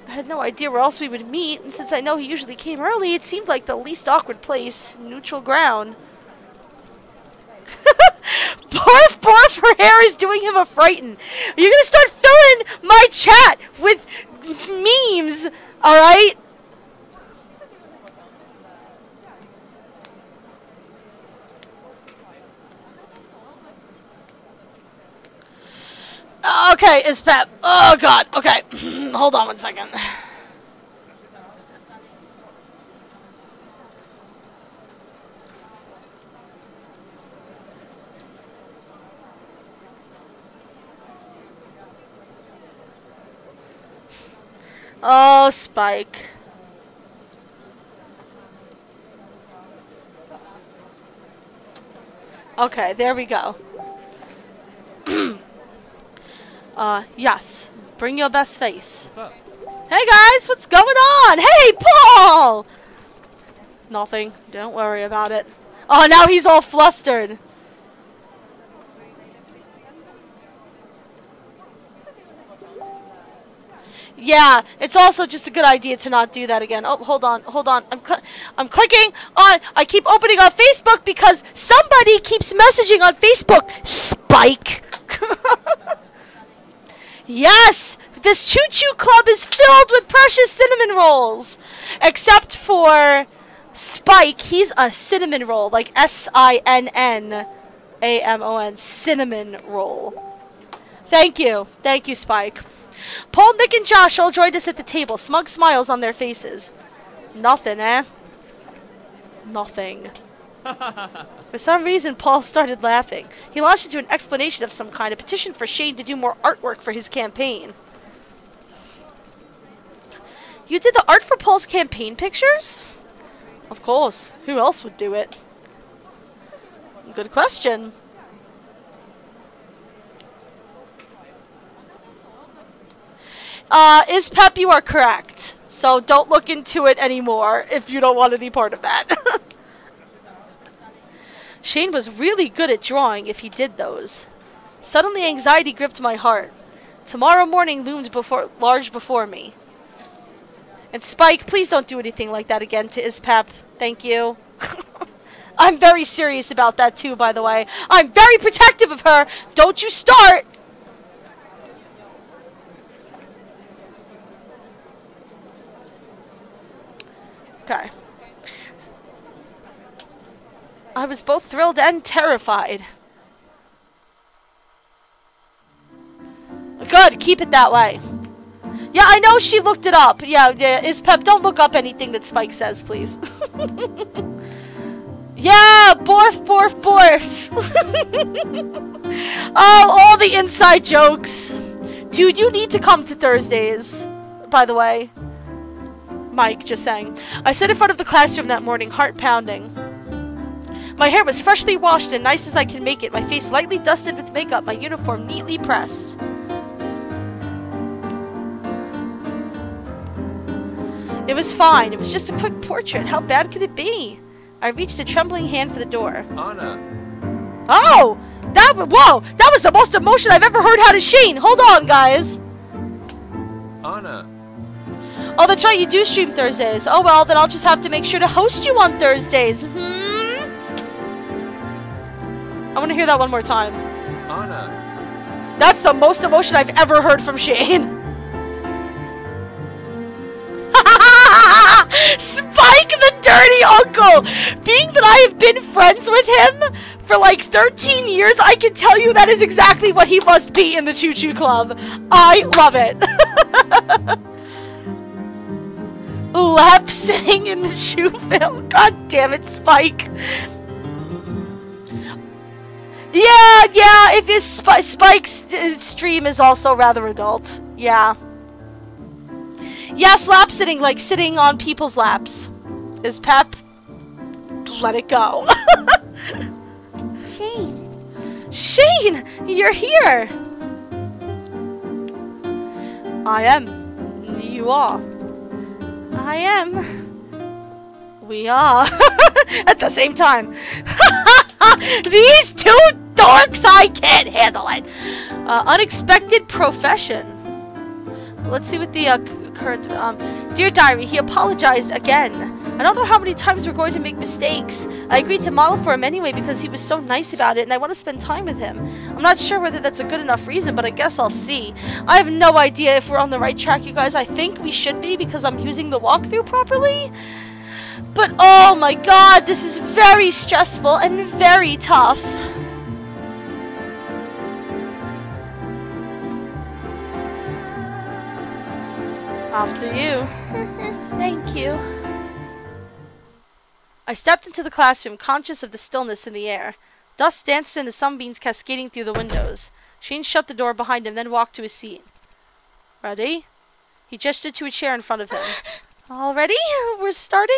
I had no idea where else we would meet, and since I know he usually came early, it seemed like the least awkward place. Neutral ground. Barf, barf, her hair is doing him a frighten. You're gonna start filling my chat with memes, alright? Okay, it's Pep. Oh god, okay. Hold on 1 second. Oh, Spike. Okay, there we go. Yes. Bring your best face. What's up? Hey guys, what's going on? Hey, Paul! Nothing. Don't worry about it. Oh, now he's all flustered. Yeah, it's also just a good idea to not do that again. Oh, hold on, hold on. I'm clicking on... I keep opening on Facebook because somebody keeps messaging on Facebook. Spike. Yes! This Chu-Chu Club is filled with precious cinnamon rolls. Except for Spike. He's a cinnamon roll. Like S-I-N-N-A-M-O-N. Cinnamon roll. Thank you. Thank you, Spike. Paul, Nick, and Josh all joined us at the table. Smug smiles on their faces. Nothing, eh? Nothing. For some reason, Paul started laughing. He launched into an explanation of some kind, a petition for Shane to do more artwork for his campaign. You did the art for Paul's campaign pictures? Of course. Who else would do it? Good question. Is Pep, you are correct. So don't look into it anymore if you don't want any part of that. Shane was really good at drawing if he did those. Suddenly anxiety gripped my heart. Tomorrow morning loomed large before me. And Spike, please don't do anything like that again to Ispep. Thank you. I'm very serious about that too, by the way. I'm very protective of her. Don't you start! Okay. I was both thrilled and terrified. Good, keep it that way. Yeah, I know she looked it up. Yeah, Ispep, don't look up anything that Spike says, please. Yeah, borf, borf, borf. Oh, all the inside jokes. Dude, you need to come to Thursdays, by the way. Mike, just saying. I sat in front of the classroom that morning, heart pounding. My hair was freshly washed and nice as I can make it, my face lightly dusted with makeup, my uniform neatly pressed. It was fine. It was just a quick portrait. How bad could it be? I reached a trembling hand for the door. Hana. Oh! Whoa! That was the most emotion I've ever heard out of Shane! Hold on, guys! Hana. Oh, that's right, you do stream Thursdays. Oh well, then I'll just have to make sure to host you on Thursdays. I want to hear that one more time. Hana. That's the most emotion I've ever heard from Shane. Spike the dirty uncle! Being that I have been friends with him for like 13 years, I can tell you that is exactly what he must be in the Chu-Chu Club. I love it. Lap sitting in the Chu film. God damn it, Spike. Yeah, if his Spike's stream is also rather adult. Yeah. Yes, lap sitting, like sitting on people's laps. Is Pep? Let it go. Shane. Shane, you're here. I am. You are. I am. We are. At the same time. These two dorks, I can't handle it. Unexpected profession. Let's see what the current. Dear Diary, he apologized again. I don't know how many times we're going to make mistakes. I agreed to model for him anyway because he was so nice about it and I want to spend time with him. I'm not sure whether that's a good enough reason, but I guess I'll see. I have no idea if we're on the right track, you guys. I think we should be because I'm using the walkthrough properly. But oh my god, this is very stressful and very tough. After you. Thank you. I stepped into the classroom, conscious of the stillness in the air. Dust danced in the sunbeams cascading through the windows. Shane shut the door behind him, then walked to his seat. Ready? He gestured to a chair in front of him. Already? We're starting?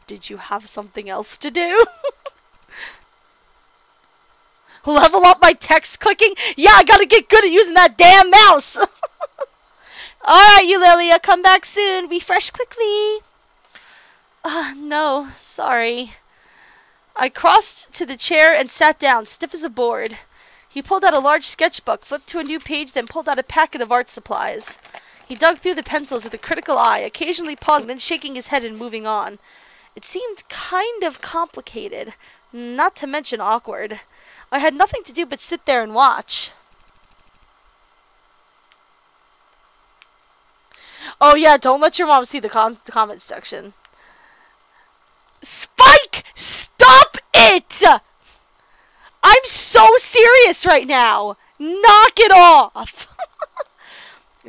Did you have something else to do? Level up my text clicking? Yeah, I gotta get good at using that damn mouse! Alright, you Lilia, come back soon. Refresh quickly. No, sorry. I crossed to the chair and sat down, stiff as a board. He pulled out a large sketchbook, flipped to a new page, then pulled out a packet of art supplies. He dug through the pencils with a critical eye, occasionally pausing, then shaking his head and moving on. It seemed kind of complicated, not to mention awkward. I had nothing to do but sit there and watch. Oh yeah, don't let your mom see the comments section. Spike! Stop it! I'm so serious right now! Knock it off!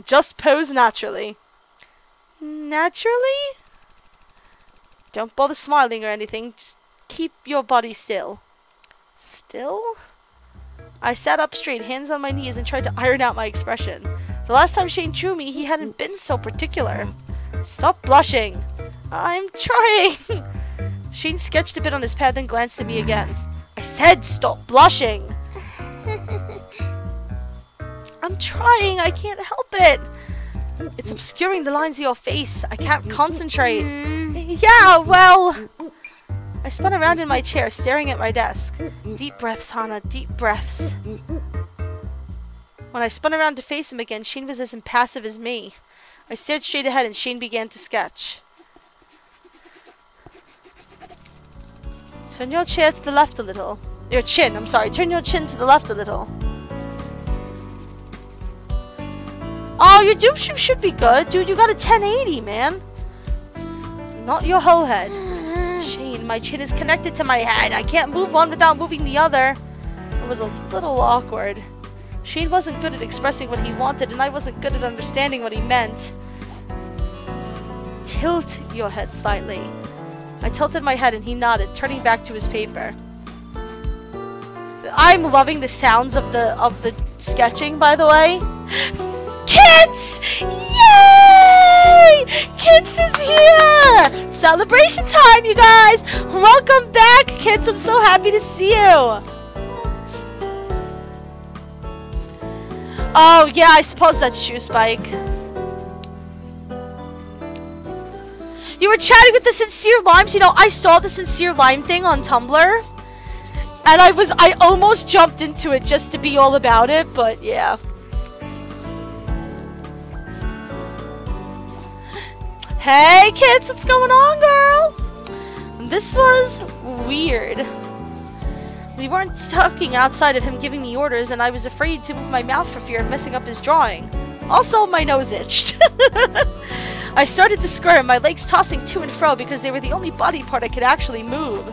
Just pose naturally. Naturally? Don't bother smiling or anything. Just keep your body still. Still? I sat up straight, hands on my knees, and tried to iron out my expression. The last time Shane drew me, he hadn't been so particular. Stop blushing. I'm trying. Shane sketched a bit on his pad, then glanced at me again. I said stop blushing. I'm trying. I can't help it. It's obscuring the lines of your face. I can't concentrate. Yeah, well, I spun around in my chair, staring at my desk. Deep breaths, Hana, deep breaths. When I spun around to face him again, Shane was as impassive as me. I stared straight ahead and Shane began to sketch. Turn your chair to the left a little. Your chin, I'm sorry. Turn your chin to the left a little. Oh, your doom should be good. Dude, you got a 1080, man. Not your whole head. Shane, my chin is connected to my head. I can't move one without moving the other. It was a little awkward. Shane wasn't good at expressing what he wanted, and I wasn't good at understanding what he meant. Tilt your head slightly. I tilted my head and he nodded, turning back to his paper. I'm loving the sounds of the sketching, by the way. Kids! Yay! Kids is here! Celebration time, you guys! Welcome back, kids! I'm so happy to see you! Oh, yeah, I suppose that's Shoe Spike. You were chatting with the Sincere Limes. You know, I saw the Sincere Lime thing on Tumblr. And I almost jumped into it just to be all about it, but yeah. Hey, kids, what's going on, girl? This was weird. We weren't talking outside of him giving me orders, and I was afraid to move my mouth for fear of messing up his drawing. Also, my nose itched. I started to squirm, my legs tossing to and fro because they were the only body part I could actually move.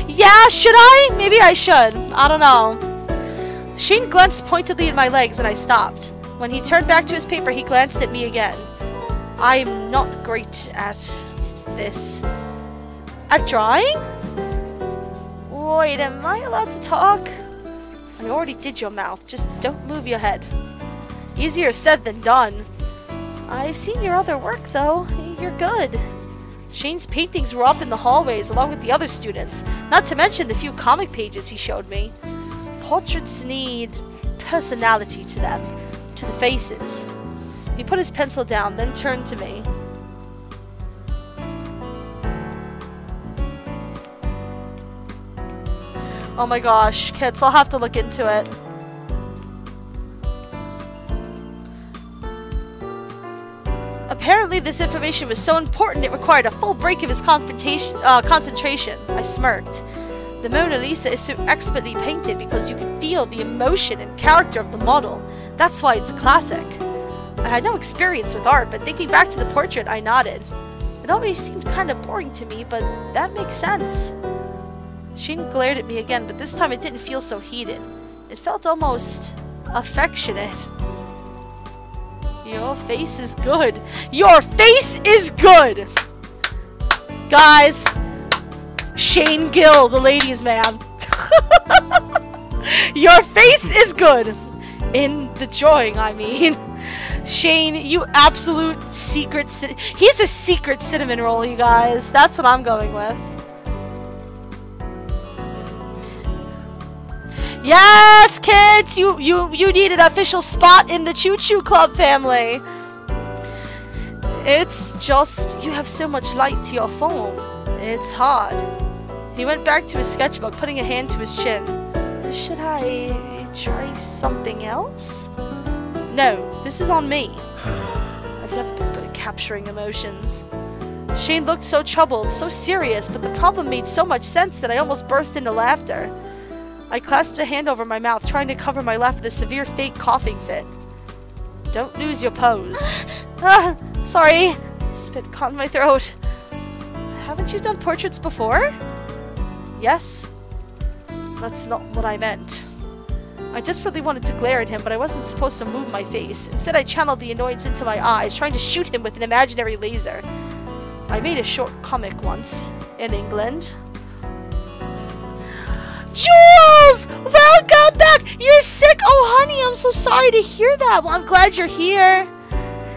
Yeah, should I? Maybe I should. I don't know. Shane glanced pointedly at my legs and I stopped. When he turned back to his paper, he glanced at me again. I'm not great at this. At drawing? Wait, am I allowed to talk? I already did your mouth. Just don't move your head. Easier said than done. I've seen your other work, though. You're good. Shane's paintings were up in the hallways along with the other students, not to mention the few comic pages he showed me. Portraits need personality to them, to the faces. He put his pencil down, then turned to me. Oh my gosh, kids, I'll have to look into it. Apparently this information was so important it required a full break of his concentration. I smirked. The Mona Lisa is so expertly painted because you can feel the emotion and character of the model. That's why it's a classic. I had no experience with art, but thinking back to the portrait, I nodded. It always seemed kind of boring to me, but that makes sense. Shane glared at me again, but this time it didn't feel so heated. It felt almost affectionate. Your face is good. Your face is good! Guys, Shane Gill, the ladies' man. Your face is good. In the drawing, I mean. Shane, you absolute secret he's a secret cinnamon roll, you guys. That's what I'm going with. Yes, kids! You need an official spot in the Chu-Chu Club family. It's just, you have so much light to your phone. It's hard. He went back to his sketchbook, putting a hand to his chin. Should I try something else? No, this is on me. I've never been good at capturing emotions. Shane looked so troubled, so serious, but the problem made so much sense that I almost burst into laughter. I clasped a hand over my mouth, trying to cover my laugh with a severe fake coughing fit. Don't lose your pose. Sorry. Spit caught in my throat. Haven't you done portraits before? Yes. That's not what I meant. I desperately wanted to glare at him, but I wasn't supposed to move my face. Instead, I channeled the annoyance into my eyes, trying to shoot him with an imaginary laser. I made a short comic once, in England. Jules! Welcome back! You're sick! Oh, honey, I'm so sorry to hear that. Well, I'm glad you're here.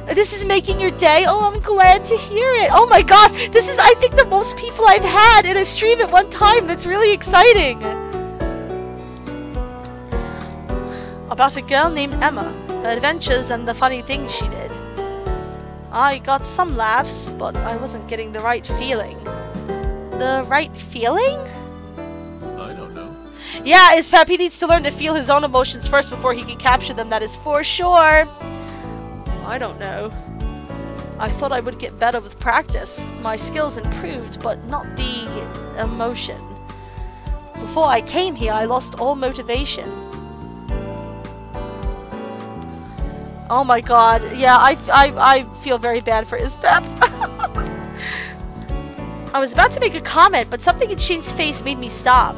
This is making your day. Oh, I'm glad to hear it. Oh my gosh, this is, I think, the most people I've had in a stream at one time. That's really exciting. About a girl named Emma. adventures and the funny things she did. I got some laughs, but I wasn't getting the right feeling. The right feeling? I don't know. Yeah, Ispap, he needs to learn to feel his own emotions first before he can capture them, that is for sure. I don't know. I thought I would get better with practice. My skills improved, but not the emotion. Before I came here, I lost all motivation. Oh my god, yeah, I feel very bad for Ispap. I was about to make a comment, but something in Shane's face made me stop.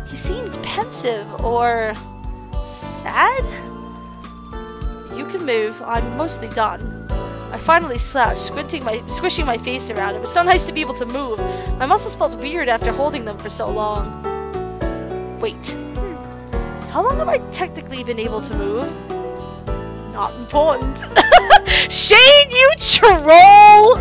He seemed pensive or sad? You can move. I'm mostly done. I finally slouched, squishing my face around. It was so nice to be able to move. My muscles felt weird after holding them for so long. Wait. How long have I technically been able to move? Not important. Shane, you troll!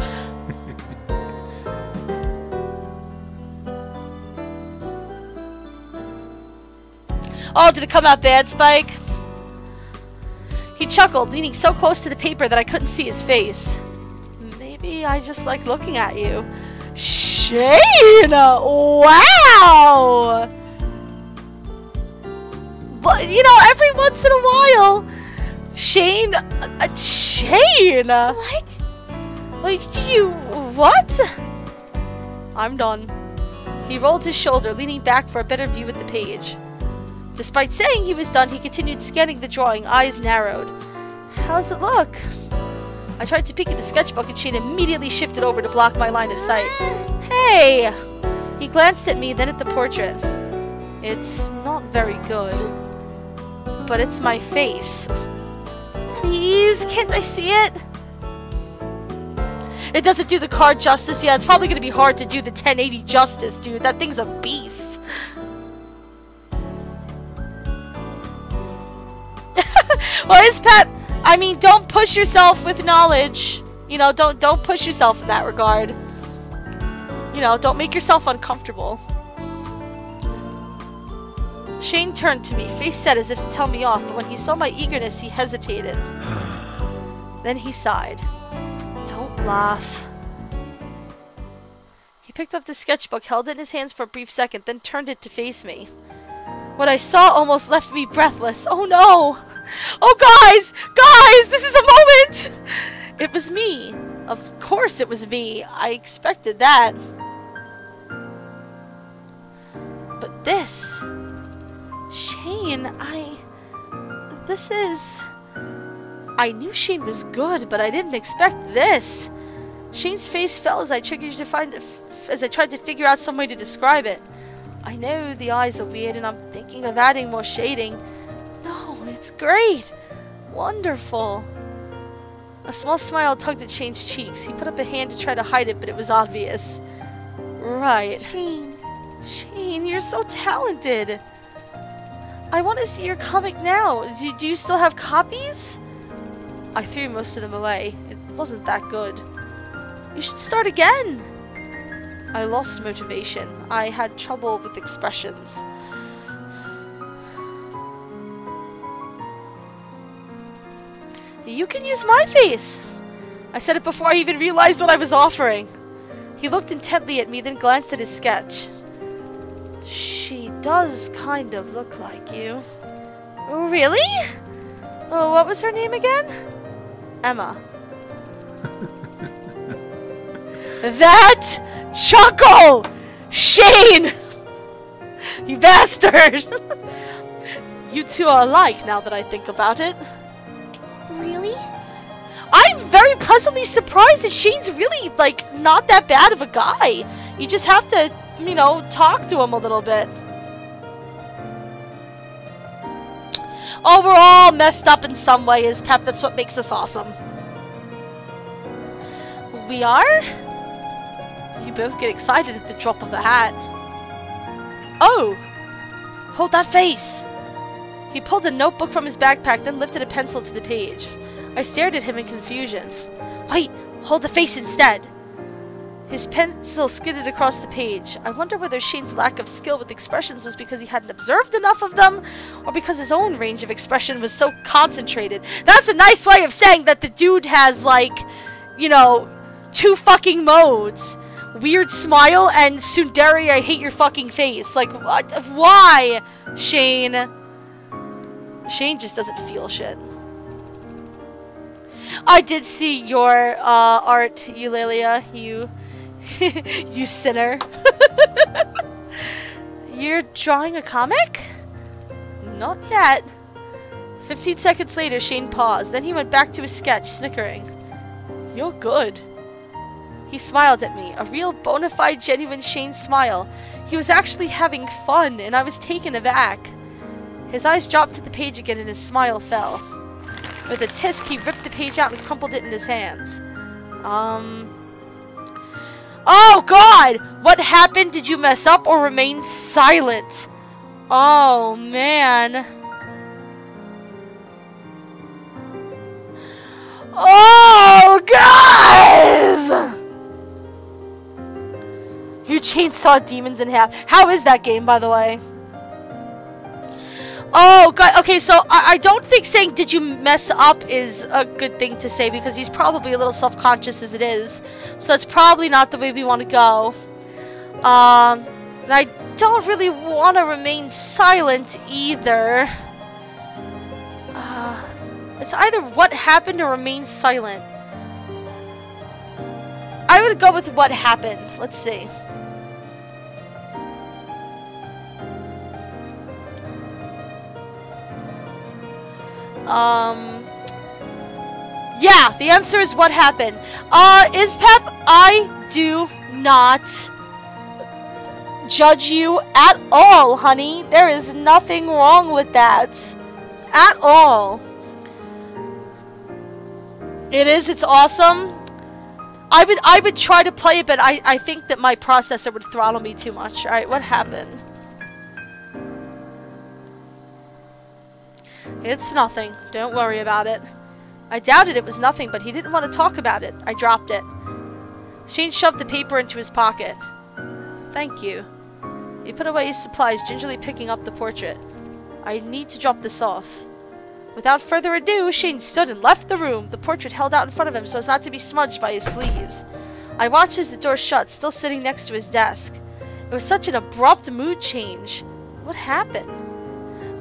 Oh, did it come out bad, Spike? He chuckled, leaning so close to the paper that I couldn't see his face. Maybe I just like looking at you. Shane! Wow! But, you know, every once in a while, Shane... Shane! What? Like, you... What? I'm done. He rolled his shoulder, leaning back for a better view at the page. Despite saying he was done, he continued scanning the drawing, eyes narrowed. How's it look? I tried to peek at the sketchbook and Shane immediately shifted over to block my line of sight. Hey! He glanced at me, then at the portrait. It's not very good. But it's my face. Please, can't I see it? It doesn't do the card justice. Yeah, it's probably going to be hard to do the 1080 justice, dude. That thing's a beast. Well, Ispap, I mean, don't push yourself with knowledge. You know, don't push yourself in that regard. You know, don't make yourself uncomfortable. Shane turned to me, face set as if to tell me off, but when he saw my eagerness, he hesitated. Then he sighed. Don't laugh. He picked up the sketchbook, held it in his hands for a brief second, then turned it to face me. What I saw almost left me breathless. Oh no! Oh guys! Guys! This is a moment! It was me. Of course it was me. I expected that. But this... Shane, this is... I knew Shane was good, but I didn't expect this. Shane's face fell as I tried to figure out some way to describe it. I know the eyes are weird and I'm thinking of adding more shading. No, it's great. Wonderful. A small smile tugged at Shane's cheeks. He put up a hand to try to hide it, but it was obvious. Right. Shane, you're so talented. I want to see your comic now. Do you still have copies? I threw most of them away. It wasn't that good. You should start again. I lost motivation. I had trouble with expressions. You can use my face. I said it before I even realized what I was offering. He looked intently at me, then glanced at his sketch. She does kind of look like you. Really? Oh, what was her name again? Emma. That chuckle! Shane! You bastard! You two are alike now that I think about it. Really? I'm very pleasantly surprised that Shane's really, like, not that bad of a guy. You just have to, you know, talk to him a little bit. Oh, we're all messed up in some way, Pep. That's what makes us awesome. We are? You both get excited at the drop of the hat. Oh! Hold that face! He pulled a notebook from his backpack, then lifted a pencil to the page. I stared at him in confusion. Wait! Hold the face instead! His pencil skidded across the page. I wonder whether Shane's lack of skill with expressions was because he hadn't observed enough of them, or because his own range of expression was so concentrated. That's a nice way of saying that the dude has, like, you know, 2 fucking modes. Weird smile and tsundere, I hate your fucking face. Like, what? Why, Shane? Shane just doesn't feel shit. I did see your art, Eulalia, you you sinner. You're drawing a comic? Not yet. 15 seconds later, Shane paused. Then he went back to his sketch, snickering. You're good. He smiled at me, a real bona fide, genuine Shane smile. He was actually having fun, and I was taken aback. His eyes dropped to the page again, and his smile fell. With a tisk, he ripped the page out and crumpled it in his hands. Oh, God! What happened? Did you mess up or remain silent? Oh, man. Oh, guys! You chainsaw demons in half. How is that game, by the way? Oh, God. Okay, so I don't think saying, did you mess up is a good thing to say, because he's probably a little self-conscious as it is. So that's probably not the way we want to go. And I don't really want to remain silent either. It's either what happened or remain silent. I would go with what happened. Let's see. Yeah, the answer is what happened. Ispep, I do not judge you at all, honey. There is nothing wrong with that. At all. It's awesome. I would try to play it, but I think that my processor would throttle me too much. Alright, what happened? It's nothing. Don't worry about it. I doubted it was nothing, but he didn't want to talk about it. I dropped it. Shane shoved the paper into his pocket. Thank you. He put away his supplies, gingerly picking up the portrait. I need to drop this off. Without further ado, Shane stood and left the room, the portrait held out in front of him so as not to be smudged by his sleeves. I watched as the door shut, still sitting next to his desk. It was such an abrupt mood change. What happened?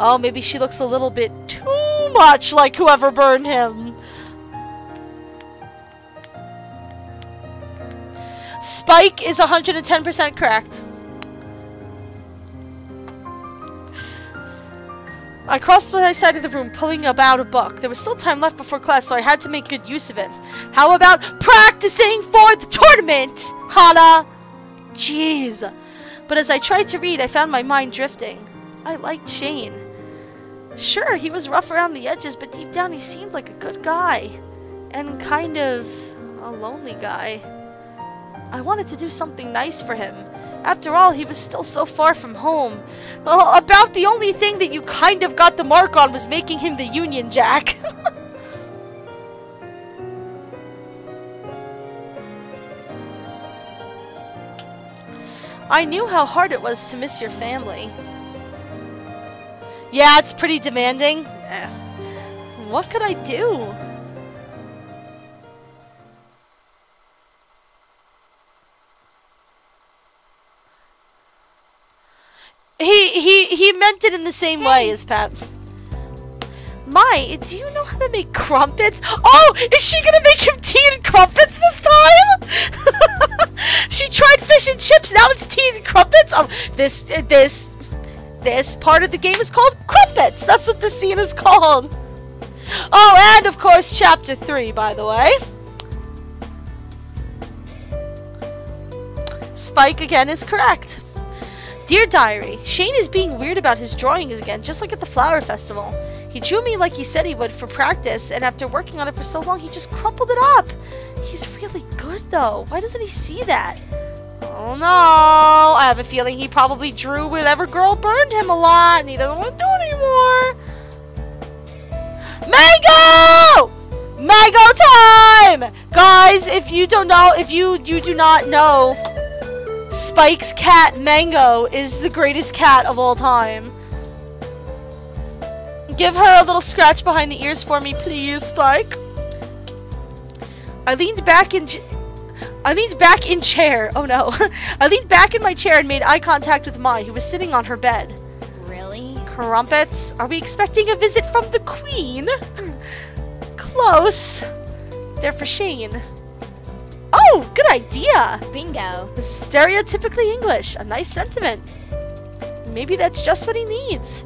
Oh, maybe she looks a little bit too much like whoever burned him. Spike is 110% correct. I crossed by the side of the room, pulling out a book. There was still time left before class, so I had to make good use of it. How about practicing for the tournament, Hana? Jeez. But as I tried to read, I found my mind drifting. I liked Shane. Sure, he was rough around the edges, but deep down he seemed like a good guy. And kind of a lonely guy. I wanted to do something nice for him. After all, he was still so far from home. Well, about the only thing that you kind of got the mark on was making him the Union Jack. I knew how hard it was to miss your family. Yeah, it's pretty demanding. What could I do? He meant it in the same way as Pep. Mai, do you know how to make crumpets? Oh, is she gonna make him tea and crumpets this time? She tried fish and chips, now it's tea and crumpets? Oh, this part of the game is called crumpets. That's what the scene is called. Oh, and of course, chapter 3, by the way. Spike again is correct. Dear Diary, Shane is being weird about his drawings again, just like at the flower festival. He drew me like he said he would for practice, and after working on it for so long, he just crumpled it up. He's really good, though. Why doesn't he see that? Oh, no. I have a feeling he probably drew whatever girl burned him a lot, and he doesn't want to do it anymore. Mango! Mango time! Guys, if you don't know, if you do not know, Spike's cat, Mango, is the greatest cat of all time. Give her a little scratch behind the ears for me, please, Spike. I leaned back in chair. Oh no. I leaned back in my chair and made eye contact with Mai, who was sitting on her bed. Really? Crumpets, are we expecting a visit from the Queen? Close. They're for Shane. Oh, good idea. Bingo. Stereotypically English. A nice sentiment. Maybe that's just what he needs.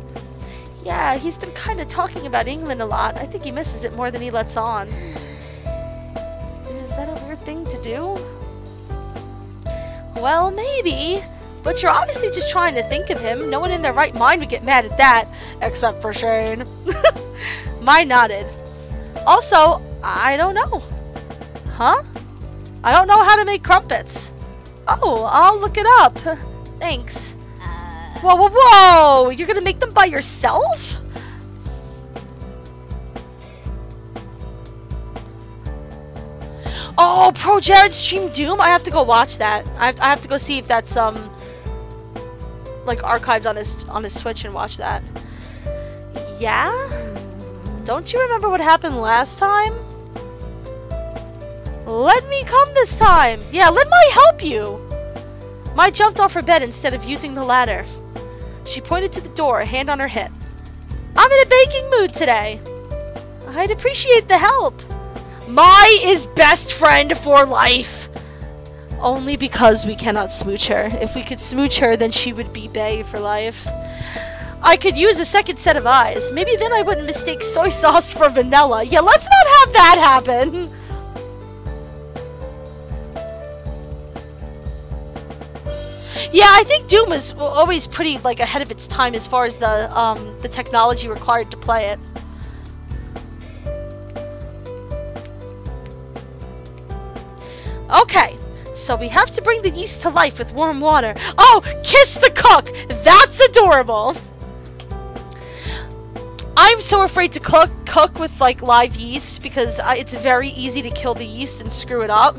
Yeah, he's been kind of talking about England a lot. I think he misses it more than he lets on. Is that a weird thing to do? Well, maybe. But you're obviously just trying to think of him. No one in their right mind would get mad at that. Except for Shane. Mai nodded. Also, I don't know. Huh? I don't know how to make crumpets. Oh, I'll look it up. Thanks. Whoa, whoa, whoa! You're gonna make them by yourself? Oh, Pro Jared stream Doom? I have to go watch that. I have to go see if that's like archived on his Twitch and watch that. Yeah? Don't you remember what happened last time? Let me come this time. Yeah, let Mai help you. Mai jumped off her bed instead of using the ladder. She pointed to the door, a hand on her hip. I'm in a baking mood today. I'd appreciate the help. Mai is best friend for life. Only because we cannot smooch her. If we could smooch her, then she would be bae for life. I could use a second set of eyes. Maybe then I wouldn't mistake soy sauce for vanilla. Yeah, let's not have that happen. Yeah, I think Doom was always pretty like ahead of its time as far as the technology required to play it. Okay, so we have to bring the yeast to life with warm water. Oh, kiss the cook! That's adorable! I'm so afraid to cook with like live yeast because it's very easy to kill the yeast and screw it up.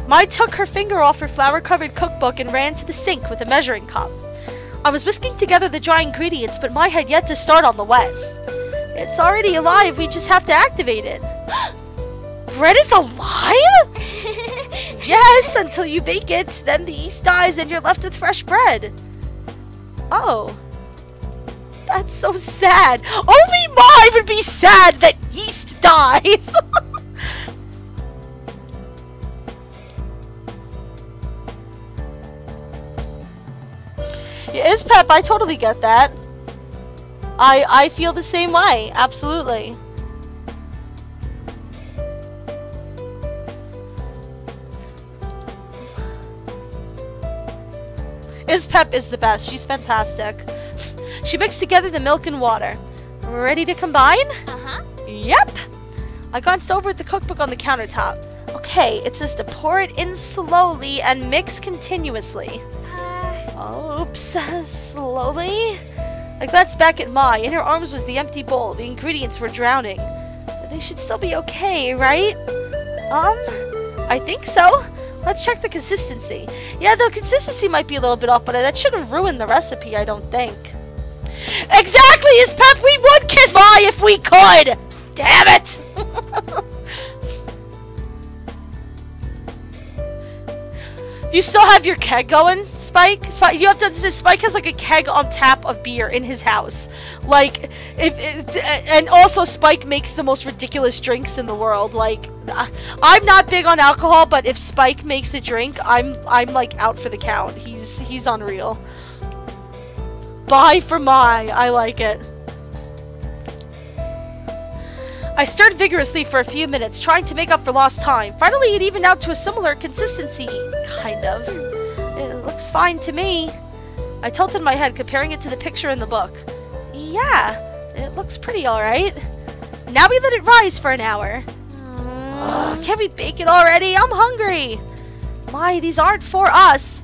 Mai took her finger off her flour-covered cookbook and ran to the sink with a measuring cup. I was whisking together the dry ingredients, but Mai had yet to start on the wet. It's already alive, we just have to activate it. Bread is alive? Yes, until you bake it, then the yeast dies and you're left with fresh bread. Oh. That's so sad. Only Mai would be sad that yeast dies. Yeah, Pep, I totally get that. I feel the same way, absolutely. Pep is the best. She's fantastic. She mixed together the milk and water. Ready to combine? Uh-huh. Yep. I glanced over at the cookbook on the countertop. Okay, it says to pour it in slowly and mix continuously. Oops. Slowly? I glanced back at Mai. In her arms was the empty bowl. The ingredients were drowning. They should still be okay, right? I think so. Let's check the consistency. Yeah, the consistency might be a little bit off, but that shouldn't ruin the recipe, I don't think. Exactly! Pep, we would kiss Mai if we could! Damn it! Do you still have your keg going, Spike? You have to understand, Spike has like a keg on tap of beer in his house. Like, and also Spike makes the most ridiculous drinks in the world. Like, I'm not big on alcohol, but if Spike makes a drink, I'm like out for the count. He's unreal. Bye for Mai. I like it. I stirred vigorously for a few minutes, trying to make up for lost time. Finally, it evened out to a similar consistency, kind of. It looks fine to me. I tilted my head, comparing it to the picture in the book. Yeah, it looks pretty alright. Now we let it rise for an hour. Can we bake it already? I'm hungry. Mai, these aren't for us.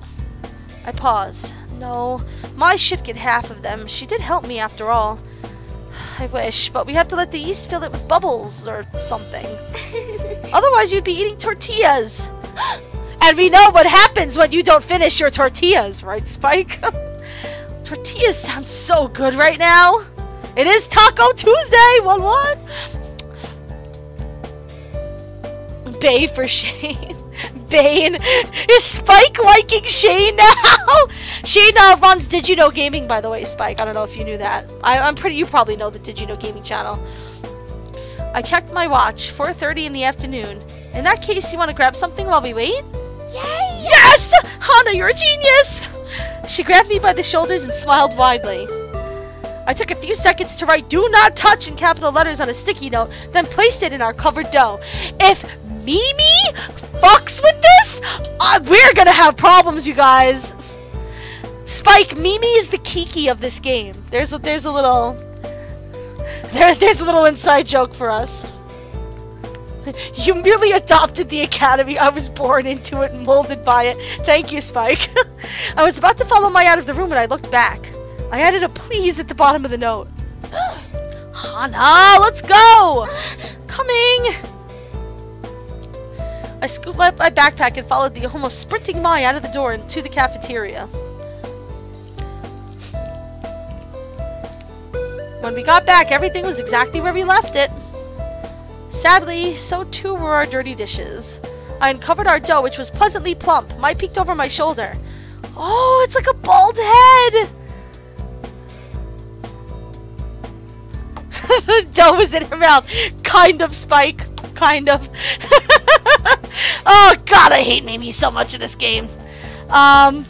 I paused. No, Mai should get half of them. She did help me after all. I wish, but we have to let the yeast fill it with bubbles or something. Otherwise, you'd be eating tortillas. And we know what happens when you don't finish your tortillas, right, Spike? Tortillas sound so good right now. It is Taco Tuesday, 1-1. Bay for Shane. Bane. Is Spike liking Shane now? Shane runs Did You Know Gaming, by the way, Spike. I don't know if you knew that. You probably know the Did You Know Gaming channel. I checked my watch, 4:30 in the afternoon. In that case, you want to grab something while we wait? Yay! Yes! Hana, you're a genius! She grabbed me by the shoulders and smiled widely. I took a few seconds to write "Do Not Touch" in capital letters on a sticky note, then placed it in our covered dough. If Mimi fucks with this, we're gonna have problems, you guys. Spike, Mimi is the Kiki of this game. There's a little inside joke for us. You merely adopted the academy. I was born into it and molded by it. Thank you, Spike. I was about to follow Mai out of the room when I looked back. I added a please at the bottom of the note. Hana, let's go! Coming! I scooped up my backpack and followed the almost sprinting Mai out of the door and to the cafeteria. When we got back, everything was exactly where we left it. Sadly, so too were our dirty dishes. I uncovered our dough, which was pleasantly plump. Mai peeked over my shoulder. Oh, it's like a bald head! The dough was in her mouth. Kind of, Spike. Kind of. Oh, God, I hate Mimi so much in this game. I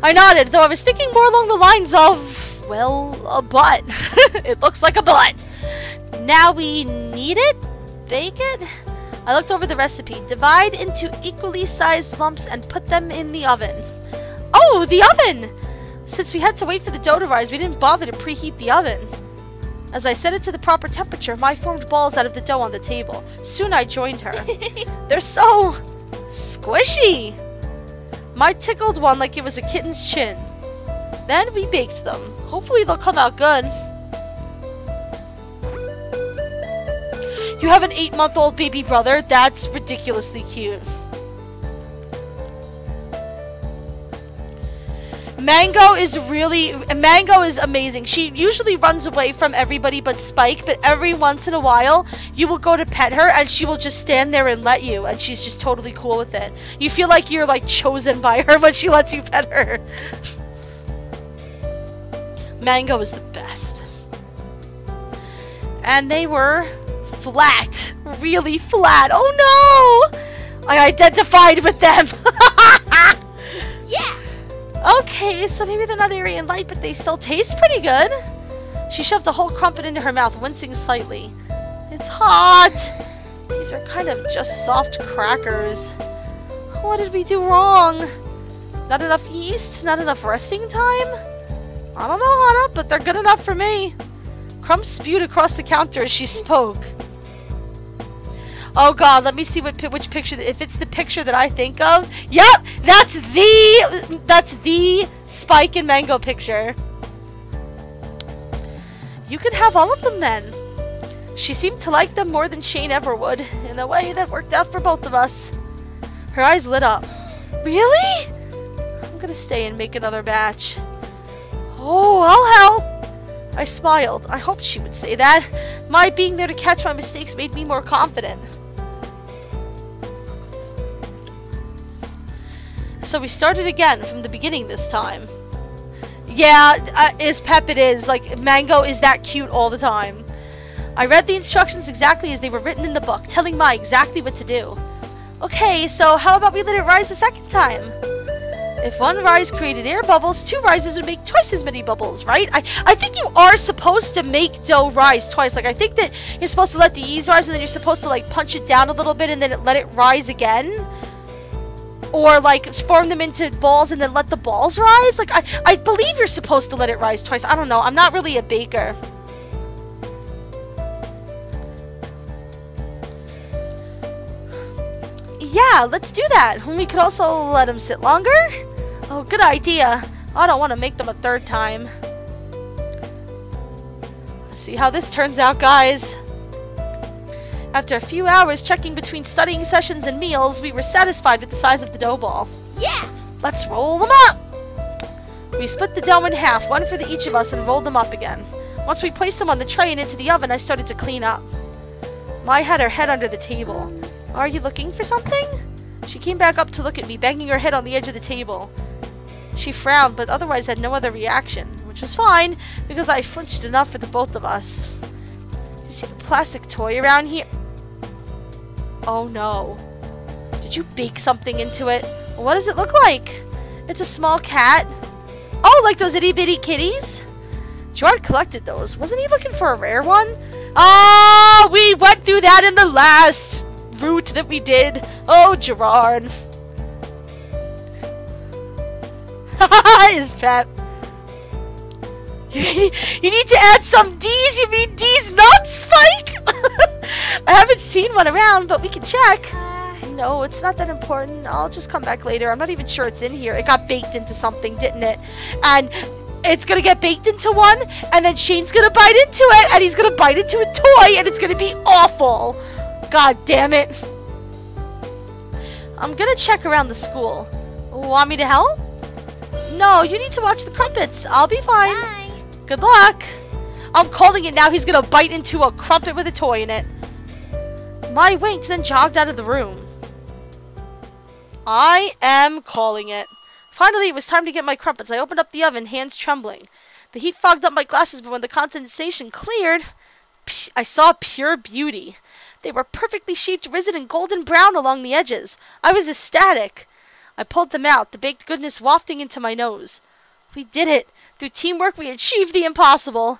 nodded, though I was thinking more along the lines of, well, a butt. It looks like a butt. Now we knead it? Bake it? I looked over the recipe. Divide into equally sized lumps and put them in the oven. Oh, the oven! Since we had to wait for the dough to rise, we didn't bother to preheat the oven. As I set it to the proper temperature, Mai formed balls out of the dough on the table. Soon I joined her. They're so squishy. Mai tickled one like it was a kitten's chin. Then we baked them. Hopefully they'll come out good. You have an 8-month-old baby brother? That's ridiculously cute. Mango is amazing. She usually runs away from everybody but Spike, but every once in a while, you will go to pet her and she will just stand there and let you, and she's just totally cool with it. You feel like you're like chosen by her when she lets you pet her. Mango is the best. And they were flat. Really flat. Oh no! I identified with them. Yeah! Okay, so maybe they're not airy and light, but they still taste pretty good. She shoved a whole crumpet into her mouth, wincing slightly. It's hot! These are kind of just soft crackers. What did we do wrong? Not enough yeast? Not enough resting time? I don't know, Hana, but they're good enough for me. Crumbs spewed across the counter as she spoke. Oh god, let me see which picture, if it's the picture that I think of. Yep, that's the Spike and Mango picture. You can have all of them then. She seemed to like them more than Shane ever would, in a way that worked out for both of us. Her eyes lit up. Really? I'm gonna stay and make another batch. Oh, I'll help. I smiled. I hoped she would say that. My being there to catch my mistakes made me more confident. So we started again from the beginning this time. Yeah, is Pep it is. Like, Mango is that cute all the time. I read the instructions exactly as they were written in the book, telling Mai exactly what to do. Okay, so how about we let it rise a second time? If one rise created air bubbles, 2 rises would make twice as many bubbles, right? I think you are supposed to make dough rise twice. Like, I think that you're supposed to let the yeast rise and then you're supposed to, like, punch it down a little bit and then let it rise again. Or, like, form them into balls and then let the balls rise. Like, I believe you're supposed to let it rise twice. I don't know. I'm not really a baker. Yeah, let's do that. We could also let them sit longer. Oh, good idea. I don't want to make them a 3rd time. See how this turns out, guys. After a few hours checking between studying sessions and meals, we were satisfied with the size of the dough ball. Yeah! Let's roll them up! We split the dough in half, one for each of us, and rolled them up again. Once we placed them on the tray and into the oven, I started to clean up. Mai had her head under the table. Are you looking for something? She came back up to look at me, banging her head on the edge of the table. She frowned, but otherwise had no other reaction, which was fine, because I flinched enough for the both of us. You see the plastic toy around here? Oh no. Did you bake something into it? What does it look like? It's a small cat. Oh, like those itty-bitty kitties? Gerard collected those. Wasn't he looking for a rare one? Oh, we went through that in the last route that we did. Oh, Gerard. His pet. You need to add some D's. You mean D's nuts, Spike? I haven't seen one around, but we can check. No, it's not that important. I'll just come back later. I'm not even sure it's in here. It got baked into something, didn't it? And it's gonna get baked into one, and then Shane's gonna bite into it, and he's gonna bite into a toy, and it's gonna be awful. God damn it. I'm gonna check around the school. Want me to help? No, you need to watch the crumpets. I'll be fine. Bye. Good luck. I'm calling it now. He's gonna bite into a crumpet with a toy in it. Mai winked, then jogged out of the room. I am calling it. Finally, it was time to get my crumpets. I opened up the oven, hands trembling. The heat fogged up my glasses, but when the condensation cleared, I saw pure beauty. They were perfectly shaped, risen, and golden brown along the edges. I was ecstatic. I pulled them out, the baked goodness wafting into my nose. We did it. Through teamwork, we achieved the impossible.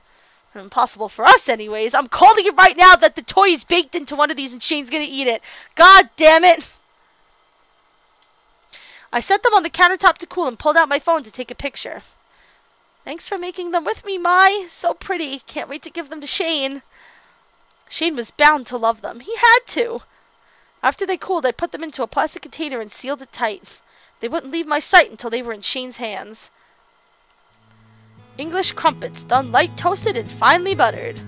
Impossible for us, anyways. I'm calling it right now that the toy is baked into one of these and Shane's gonna eat it. God damn it. I set them on the countertop to cool and pulled out my phone to take a picture. Thanks for making them with me, Mai. So pretty. Can't wait to give them to Shane. Shane was bound to love them. He had to. After they cooled, I put them into a plastic container and sealed it tight. They wouldn't leave my sight until they were in Shane's hands. English crumpets, done light toasted and finely buttered.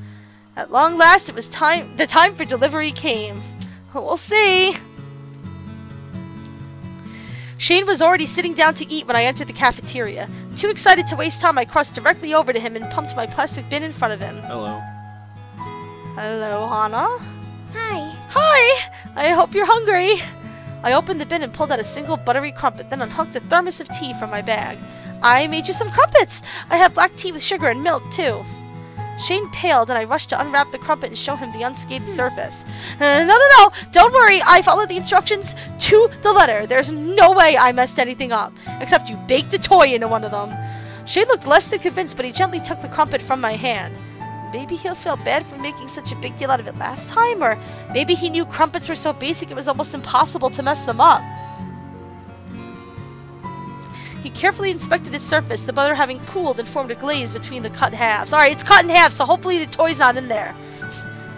At long last, it was time. The time for delivery came. We'll see. Shane was already sitting down to eat when I entered the cafeteria. Too excited to waste time, I crossed directly over to him and pumped my plastic bin in front of him. Hello. Hello, Hana. Hi. Hi! I hope you're hungry. I opened the bin and pulled out a single buttery crumpet, then unhooked a thermos of tea from my bag. I made you some crumpets! I have black tea with sugar and milk, too. Shane paled, and I rushed to unwrap the crumpet and show him the unscathed surface. No! Don't worry, I followed the instructions to the letter. There's no way I messed anything up, except you baked a toy into one of them. Shane looked less than convinced, but he gently took the crumpet from my hand. Maybe he'll feel bad for making such a big deal out of it last time, or maybe he knew crumpets were so basic it was almost impossible to mess them up. He carefully inspected its surface, the butter having cooled and formed a glaze between the cut halves. Alright, it's cut in half, so hopefully the toy's not in there.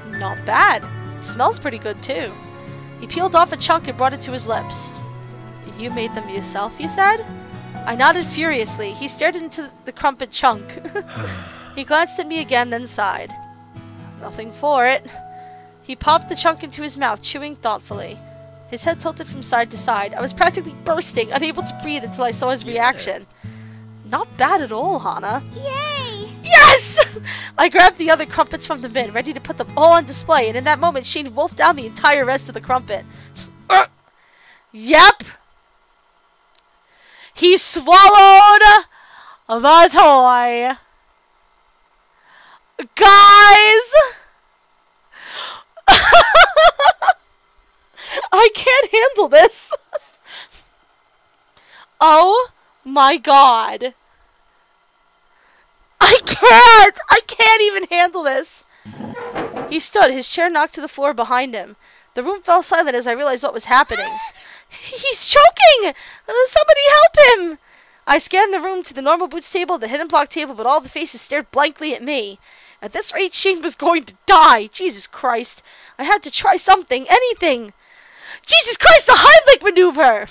Not bad. It smells pretty good, too. He peeled off a chunk and brought it to his lips. You made them yourself, you said? I nodded furiously. He stared into the crumpet chunk. He glanced at me again, then sighed. Nothing for it. He popped the chunk into his mouth, chewing thoughtfully. His head tilted from side to side. I was practically bursting, unable to breathe until I saw his reaction. Not bad at all, Hana. Yay! Yes! I grabbed the other crumpets from the bin, ready to put them all on display, and in that moment, Shane wolfed down the entire rest of the crumpet. Yep! He swallowed the toy. Guys! I can't handle this. Oh my god. I can't even handle this. He stood, his chair knocked to the floor behind him. The room fell silent as I realized what was happening. He's choking! Somebody help him! I scanned the room to the normal boots table, the hidden block table, but all the faces stared blankly at me. At this rate, Shane was going to die. Jesus Christ. I had to try something, anything. Jesus Christ, the Heimlich maneuver!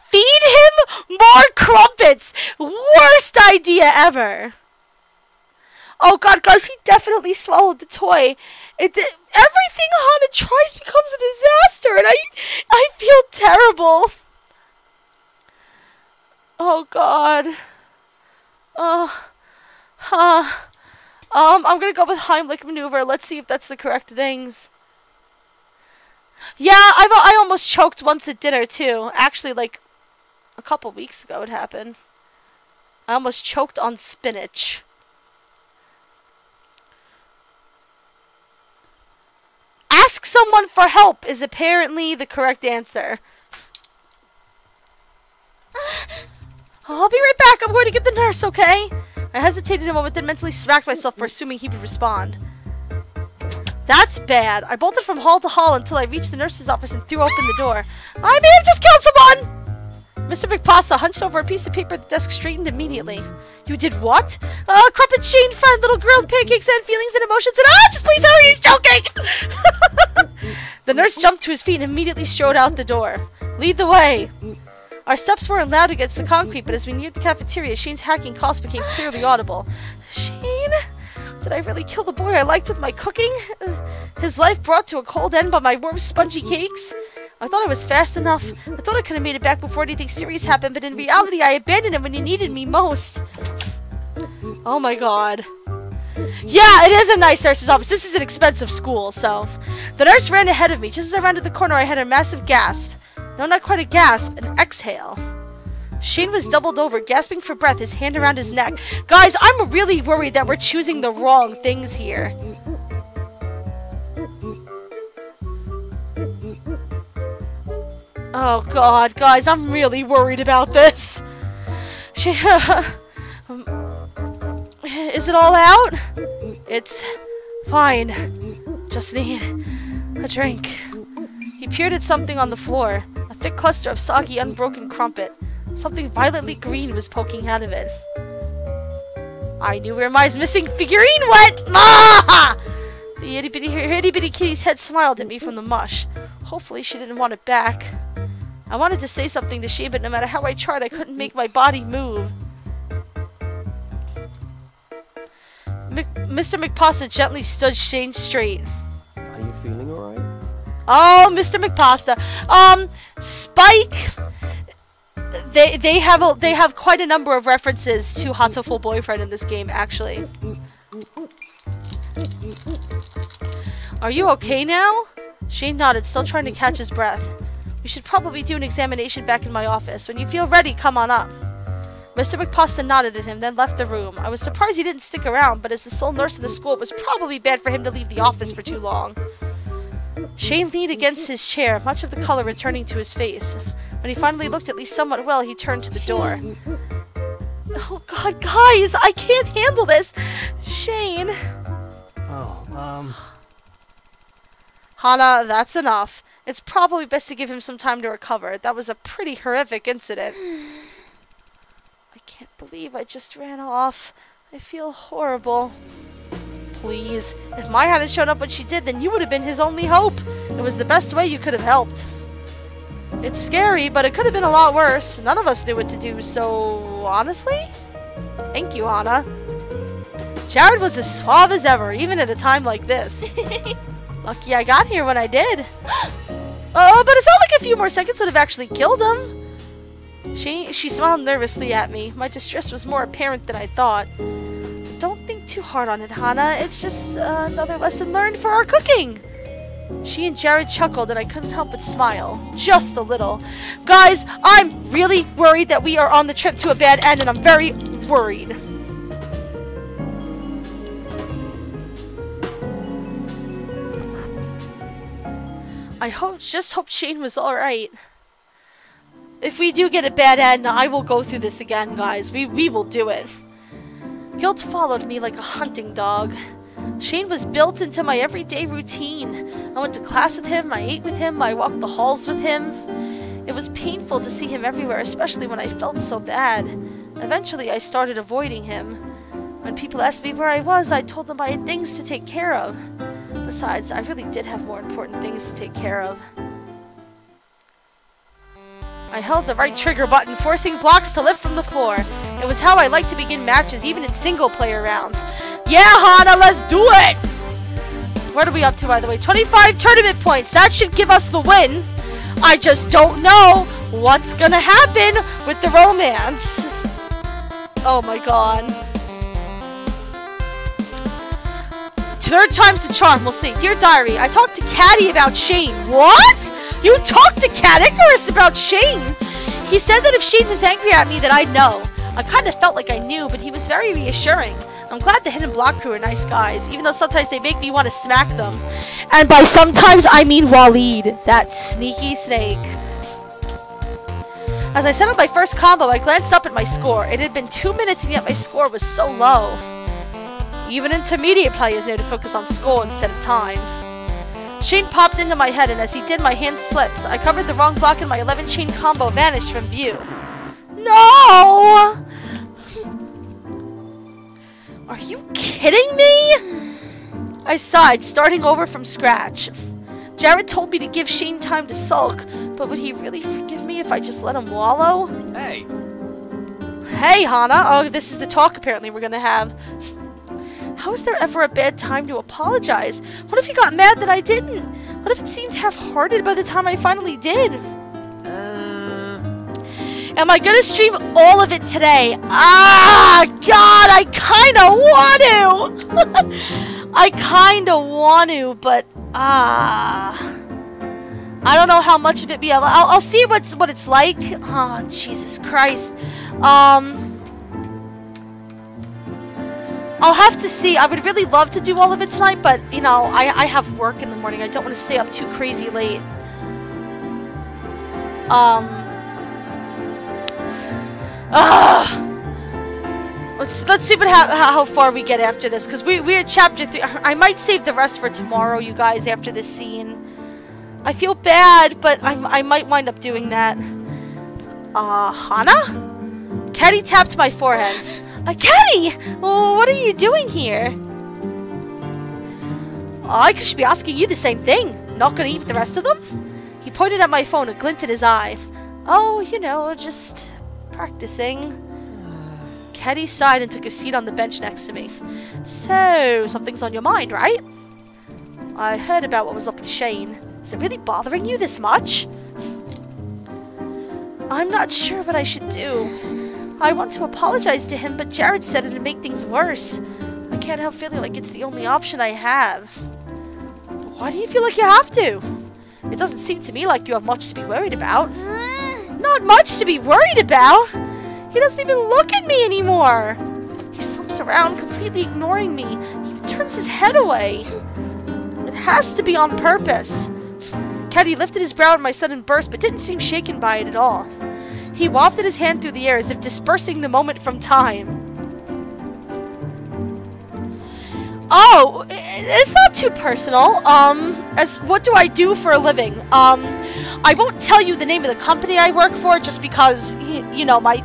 Feed him more crumpets! Worst idea ever! Oh god, guys, he definitely swallowed the toy. Everything Hana tries becomes a disaster, and I feel terrible. Oh god. I'm gonna go with Heimlich maneuver. Let's see if that's the correct things. Yeah, I almost choked once at dinner too. Actually, like a couple weeks ago it happened. I almost choked on spinach. Ask someone for help is apparently the correct answer. I'll be right back. I'm going to get the nurse, okay? I hesitated a moment, then mentally smacked myself for assuming he would respond. That's bad. I bolted from hall to hall until I reached the nurse's office and threw open the door. I may have just killed someone! Mr. McPasta hunched over a piece of paper at the desk, straightened immediately. You did what? Crumpet, Shane, fried little grilled pancakes and feelings and emotions and just please hurry, he's joking! The nurse jumped to his feet and immediately strode out the door. Lead the way. Our steps weren't loud against the concrete, but as we neared the cafeteria, Shane's hacking calls became clearly audible. Shane? Did I really kill the boy I liked with my cooking? His life brought to a cold end by my warm, spongy cakes? I thought I was fast enough. I thought I could have made it back before anything serious happened, but in reality, I abandoned him when he needed me most. Oh my god. Yeah, it is a nice nurse's office. This is an expensive school, so... The nurse ran ahead of me. Just as I rounded the corner, I had a massive gasp. No, not quite a gasp, an exhale. Shane was doubled over, gasping for breath, his hand around his neck. Guys, I'm really worried that we're choosing the wrong things here. Oh god, guys, I'm really worried about this. Is it all out? It's fine. Just need a drink. He peered at something on the floor. A thick cluster of soggy, unbroken crumpet. Something violently green was poking out of it. I knew where my missing figurine went! Ma! The itty-bitty kitty's head smiled at me from the mush. Hopefully she didn't want it back. I wanted to say something to Shane, but no matter how I tried, I couldn't make my body move. Mr. McPasta gently stood Shane straight. Are you feeling alright? Oh, Mr. McPasta. Spike. They have quite a number of references to Hatoful Boyfriend in this game, actually. Are you okay now? Shane nodded, still trying to catch his breath. We should probably do an examination back in my office. When you feel ready, come on up. Mr. McPasta nodded at him, then left the room. I was surprised he didn't stick around, but as the sole nurse in the school, it was probably bad for him to leave the office for too long. Shane leaned against his chair, much of the color returning to his face. When he finally looked at least somewhat well, he turned to the door. Oh god, guys! I can't handle this! Shane! Hana, that's enough. It's probably best to give him some time to recover. That was a pretty horrific incident. I can't believe I just ran off. I feel horrible. Please. If Mai hadn't shown up when she did, then you would have been his only hope. It was the best way you could have helped. It's scary, but it could have been a lot worse. None of us knew what to do, so... honestly? Thank you, Hana. Jared was as suave as ever, even at a time like this. Lucky I got here when I did. Oh, but it's not like a few more seconds would have actually killed him. She smiled nervously at me. My distress was more apparent than I thought. Don't think too hard on it, Hana. It's just another lesson learned for our cooking. She and Jared chuckled and I couldn't help but smile. Just a little. Guys, I'm really worried that we are on the trip to a bad end and I'm very worried. I just hope Shane was alright. If we do get a bad end, I will go through this again, guys. We will do it. Guilt followed me like a hunting dog. Shane was built into my everyday routine. I went to class with him, I ate with him, I walked the halls with him. It was painful to see him everywhere, especially when I felt so bad. Eventually, I started avoiding him. When people asked me where I was, I told them I had things to take care of. Besides, I really did have more important things to take care of. I held the right trigger button, forcing blocks to lift from the floor. It was how I like to begin matches, even in single-player rounds. Yeah, Hana, let's do it! What are we up to, by the way? 25 tournament points. That should give us the win. I just don't know what's gonna happen with the romance. Oh my god. Third time's the charm, we'll see. Dear Diary, I talked to Caddy about Shane. What? You talked to Cat Icarus about Shane? He said that if Shane was angry at me that I'd know. I kind of felt like I knew, but he was very reassuring. I'm glad the Hidden Block crew are nice guys, even though sometimes they make me want to smack them. And by sometimes, I mean Waleed, that sneaky snake. As I set up my first combo, I glanced up at my score. It had been 2 minutes and yet my score was so low. Even intermediate players know to focus on score instead of time. Shane popped into my head, and as he did, my hand slipped. I covered the wrong block and my 11-chain combo vanished from view. No! Are you kidding me? I sighed, starting over from scratch. Jared told me to give Shane time to sulk, but would he really forgive me if I just let him wallow? Hey! Hey, Hana! Oh, this is the talk apparently we're gonna have. How is there ever a bad time to apologize? What if he got mad that I didn't? What if it seemed half-hearted by the time I finally did? Am I gonna stream all of it today? Ah, God, I kinda want to! I kinda want to, but, I don't know how much of it be. I'll see what it's like. Oh, Jesus Christ. I'll have to see. I would really love to do all of it tonight, but, you know, I have work in the morning. I don't want to stay up too crazy late. Let's see how far we get after this, because we're at chapter 3. I might save the rest for tomorrow, you guys, after this scene. I feel bad, but I might wind up doing that. Hana? Caddy tapped my forehead. Caddy! What are you doing here? I should be asking you the same thing. Not gonna eat with the rest of them? He pointed at my phone, a glint in his eye. Oh, you know, just practicing. Caddy sighed and took a seat on the bench next to me. So, something's on your mind, right? I heard about what was up with Shane. Is it really bothering you this much? I'm not sure what I should do. I want to apologize to him, but Jared said it'd make things worse. I can't help feeling like it's the only option I have. Why do you feel like you have to? It doesn't seem to me like you have much to be worried about. Not much to be worried about? He doesn't even look at me anymore. He slumps around, completely ignoring me. He turns his head away. It has to be on purpose. Caddy lifted his brow at my sudden burst, but didn't seem shaken by it at all. He wafted his hand through the air as if dispersing the moment from time. Oh, it's not too personal. As what do I do for a living? I won't tell you the name of the company I work for just because, you know, my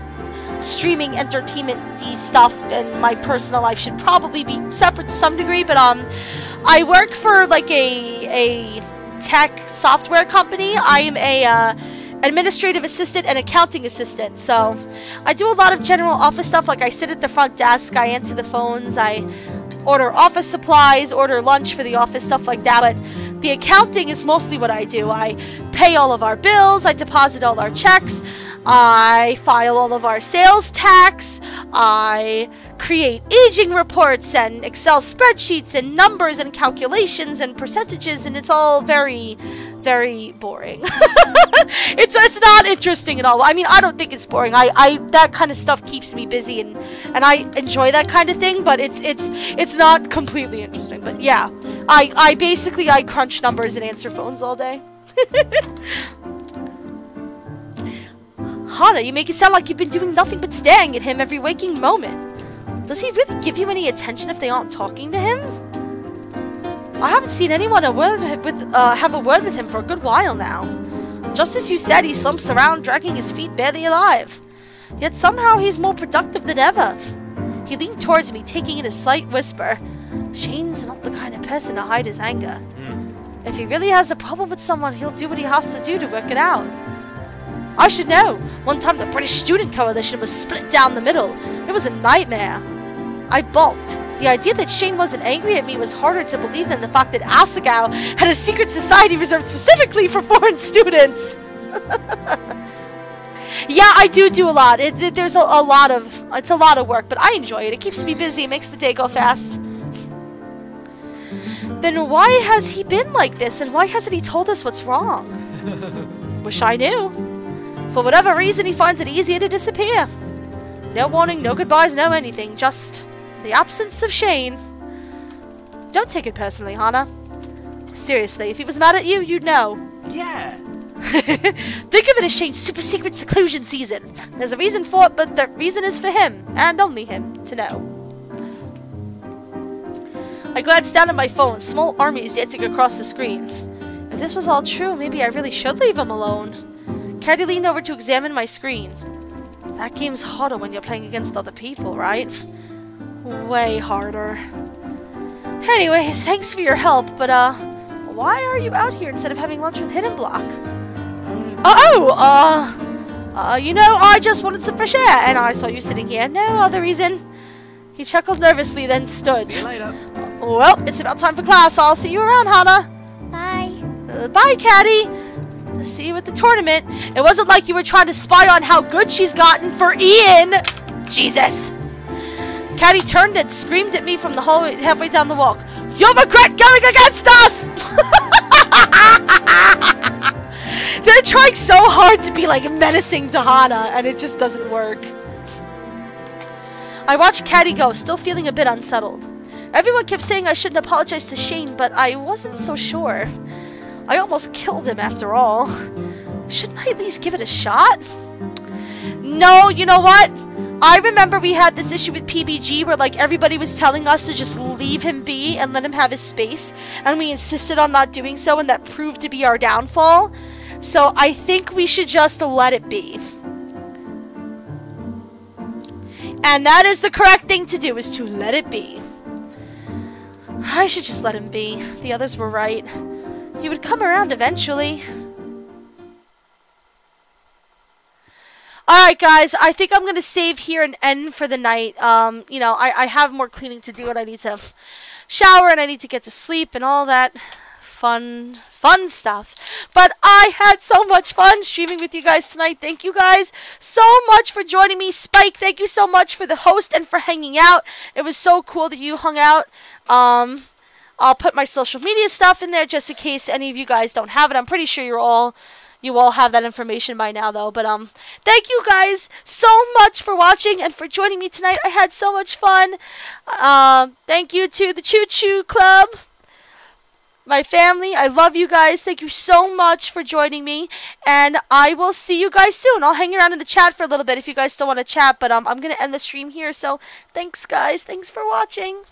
streaming entertainment-y stuff and my personal life should probably be separate to some degree, but, I work for, like, a tech software company. I am a, administrative assistant and accounting assistant, so I do a lot of general office stuff. Like I sit at the front desk, I answer the phones, I order office supplies, order lunch for the office, stuff like that. But the accounting is mostly what I do. I pay all of our bills, I deposit all our checks, I file all of our sales tax, I create aging reports and Excel spreadsheets and numbers and calculations and percentages, and it's all very, very boring. It's not interesting at all. I mean, I don't think it's boring. I that kind of stuff keeps me busy, and I enjoy that kind of thing, but it's not completely interesting. But yeah, I basically crunch numbers and answer phones all day. Hana, you make it sound like you've been doing nothing but staring at him every waking moment. Does he really give you any attention if they aren't talking to him? I haven't seen anyone have a word with him for a good while now. Just as you said, he slumps around, dragging his feet barely alive. Yet somehow he's more productive than ever. He leaned towards me, taking in a slight whisper. Shane's not the kind of person to hide his anger. If he really has a problem with someone, he'll do what he has to do to work it out. I should know. One time the British Student Coalition was split down the middle. It was a nightmare. I balked. The idea that Shane wasn't angry at me was harder to believe than the fact that Asagao had a secret society reserved specifically for foreign students. Yeah, I do a lot. There's a lot of, it's a lot of work, but I enjoy it. It keeps me busy. It makes the day go fast. Then why has he been like this, and why hasn't he told us what's wrong? Wish I knew. For whatever reason, he finds it easier to disappear. No warning, no goodbyes, no anything. Just the absence of Shane. Don't take it personally, Hana. Seriously, if he was mad at you, you'd know. Yeah. Think of it as Shane's super secret seclusion season. There's a reason for it, but the reason is for him, and only him, to know. I glanced down at my phone. Small armies dancing across the screen. If this was all true, maybe I really should leave him alone. Caddy leaned over to examine my screen. That game's harder when you're playing against other people, right? Way harder. Anyways, thanks for your help, but why are you out here instead of having lunch with Hidden Block? You know, I just wanted some fresh air, and I saw you sitting here. No other reason. He chuckled nervously, then stood. See you later. Well, it's about time for class. I'll see you around, Hana. Bye. Bye, Caddy. See you at the tournament. It wasn't like you were trying to spy on how good she's gotten for Ian. Jesus. Caddy turned and screamed at me from the hallway halfway down the walk. You'll regret going against us! They're trying so hard to be like menacing to Hana, and it just doesn't work. I watched Caddy go, still feeling a bit unsettled. Everyone kept saying I shouldn't apologize to Shane, but I wasn't so sure. I almost killed him after all. Shouldn't I at least give it a shot? No, you know what? I remember we had this issue with PBG where like everybody was telling us to just leave him be and let him have his space, and we insisted on not doing so, and that proved to be our downfall. So I think we should just let it be. And that is the correct thing to do, is to let it be. I should just let him be. The others were right. He would come around eventually. Alright guys, I think I'm going to save here and end for the night. You know, I have more cleaning to do, and I need to shower, and I need to get to sleep, and all that fun stuff. But I had so much fun streaming with you guys tonight. Thank you guys so much for joining me. Spike, thank you so much for the host and for hanging out. It was so cool that you hung out. I'll put my social media stuff in there just in case any of you guys don't have it. I'm pretty sure you all have that information by now, though. But thank you guys so much for watching and for joining me tonight. I had so much fun. Thank you to the Chu-Chu Club, my family. I love you guys. Thank you so much for joining me, and I will see you guys soon. I'll hang around in the chat for a little bit if you guys still want to chat, but I'm going to end the stream here. So thanks, guys. Thanks for watching.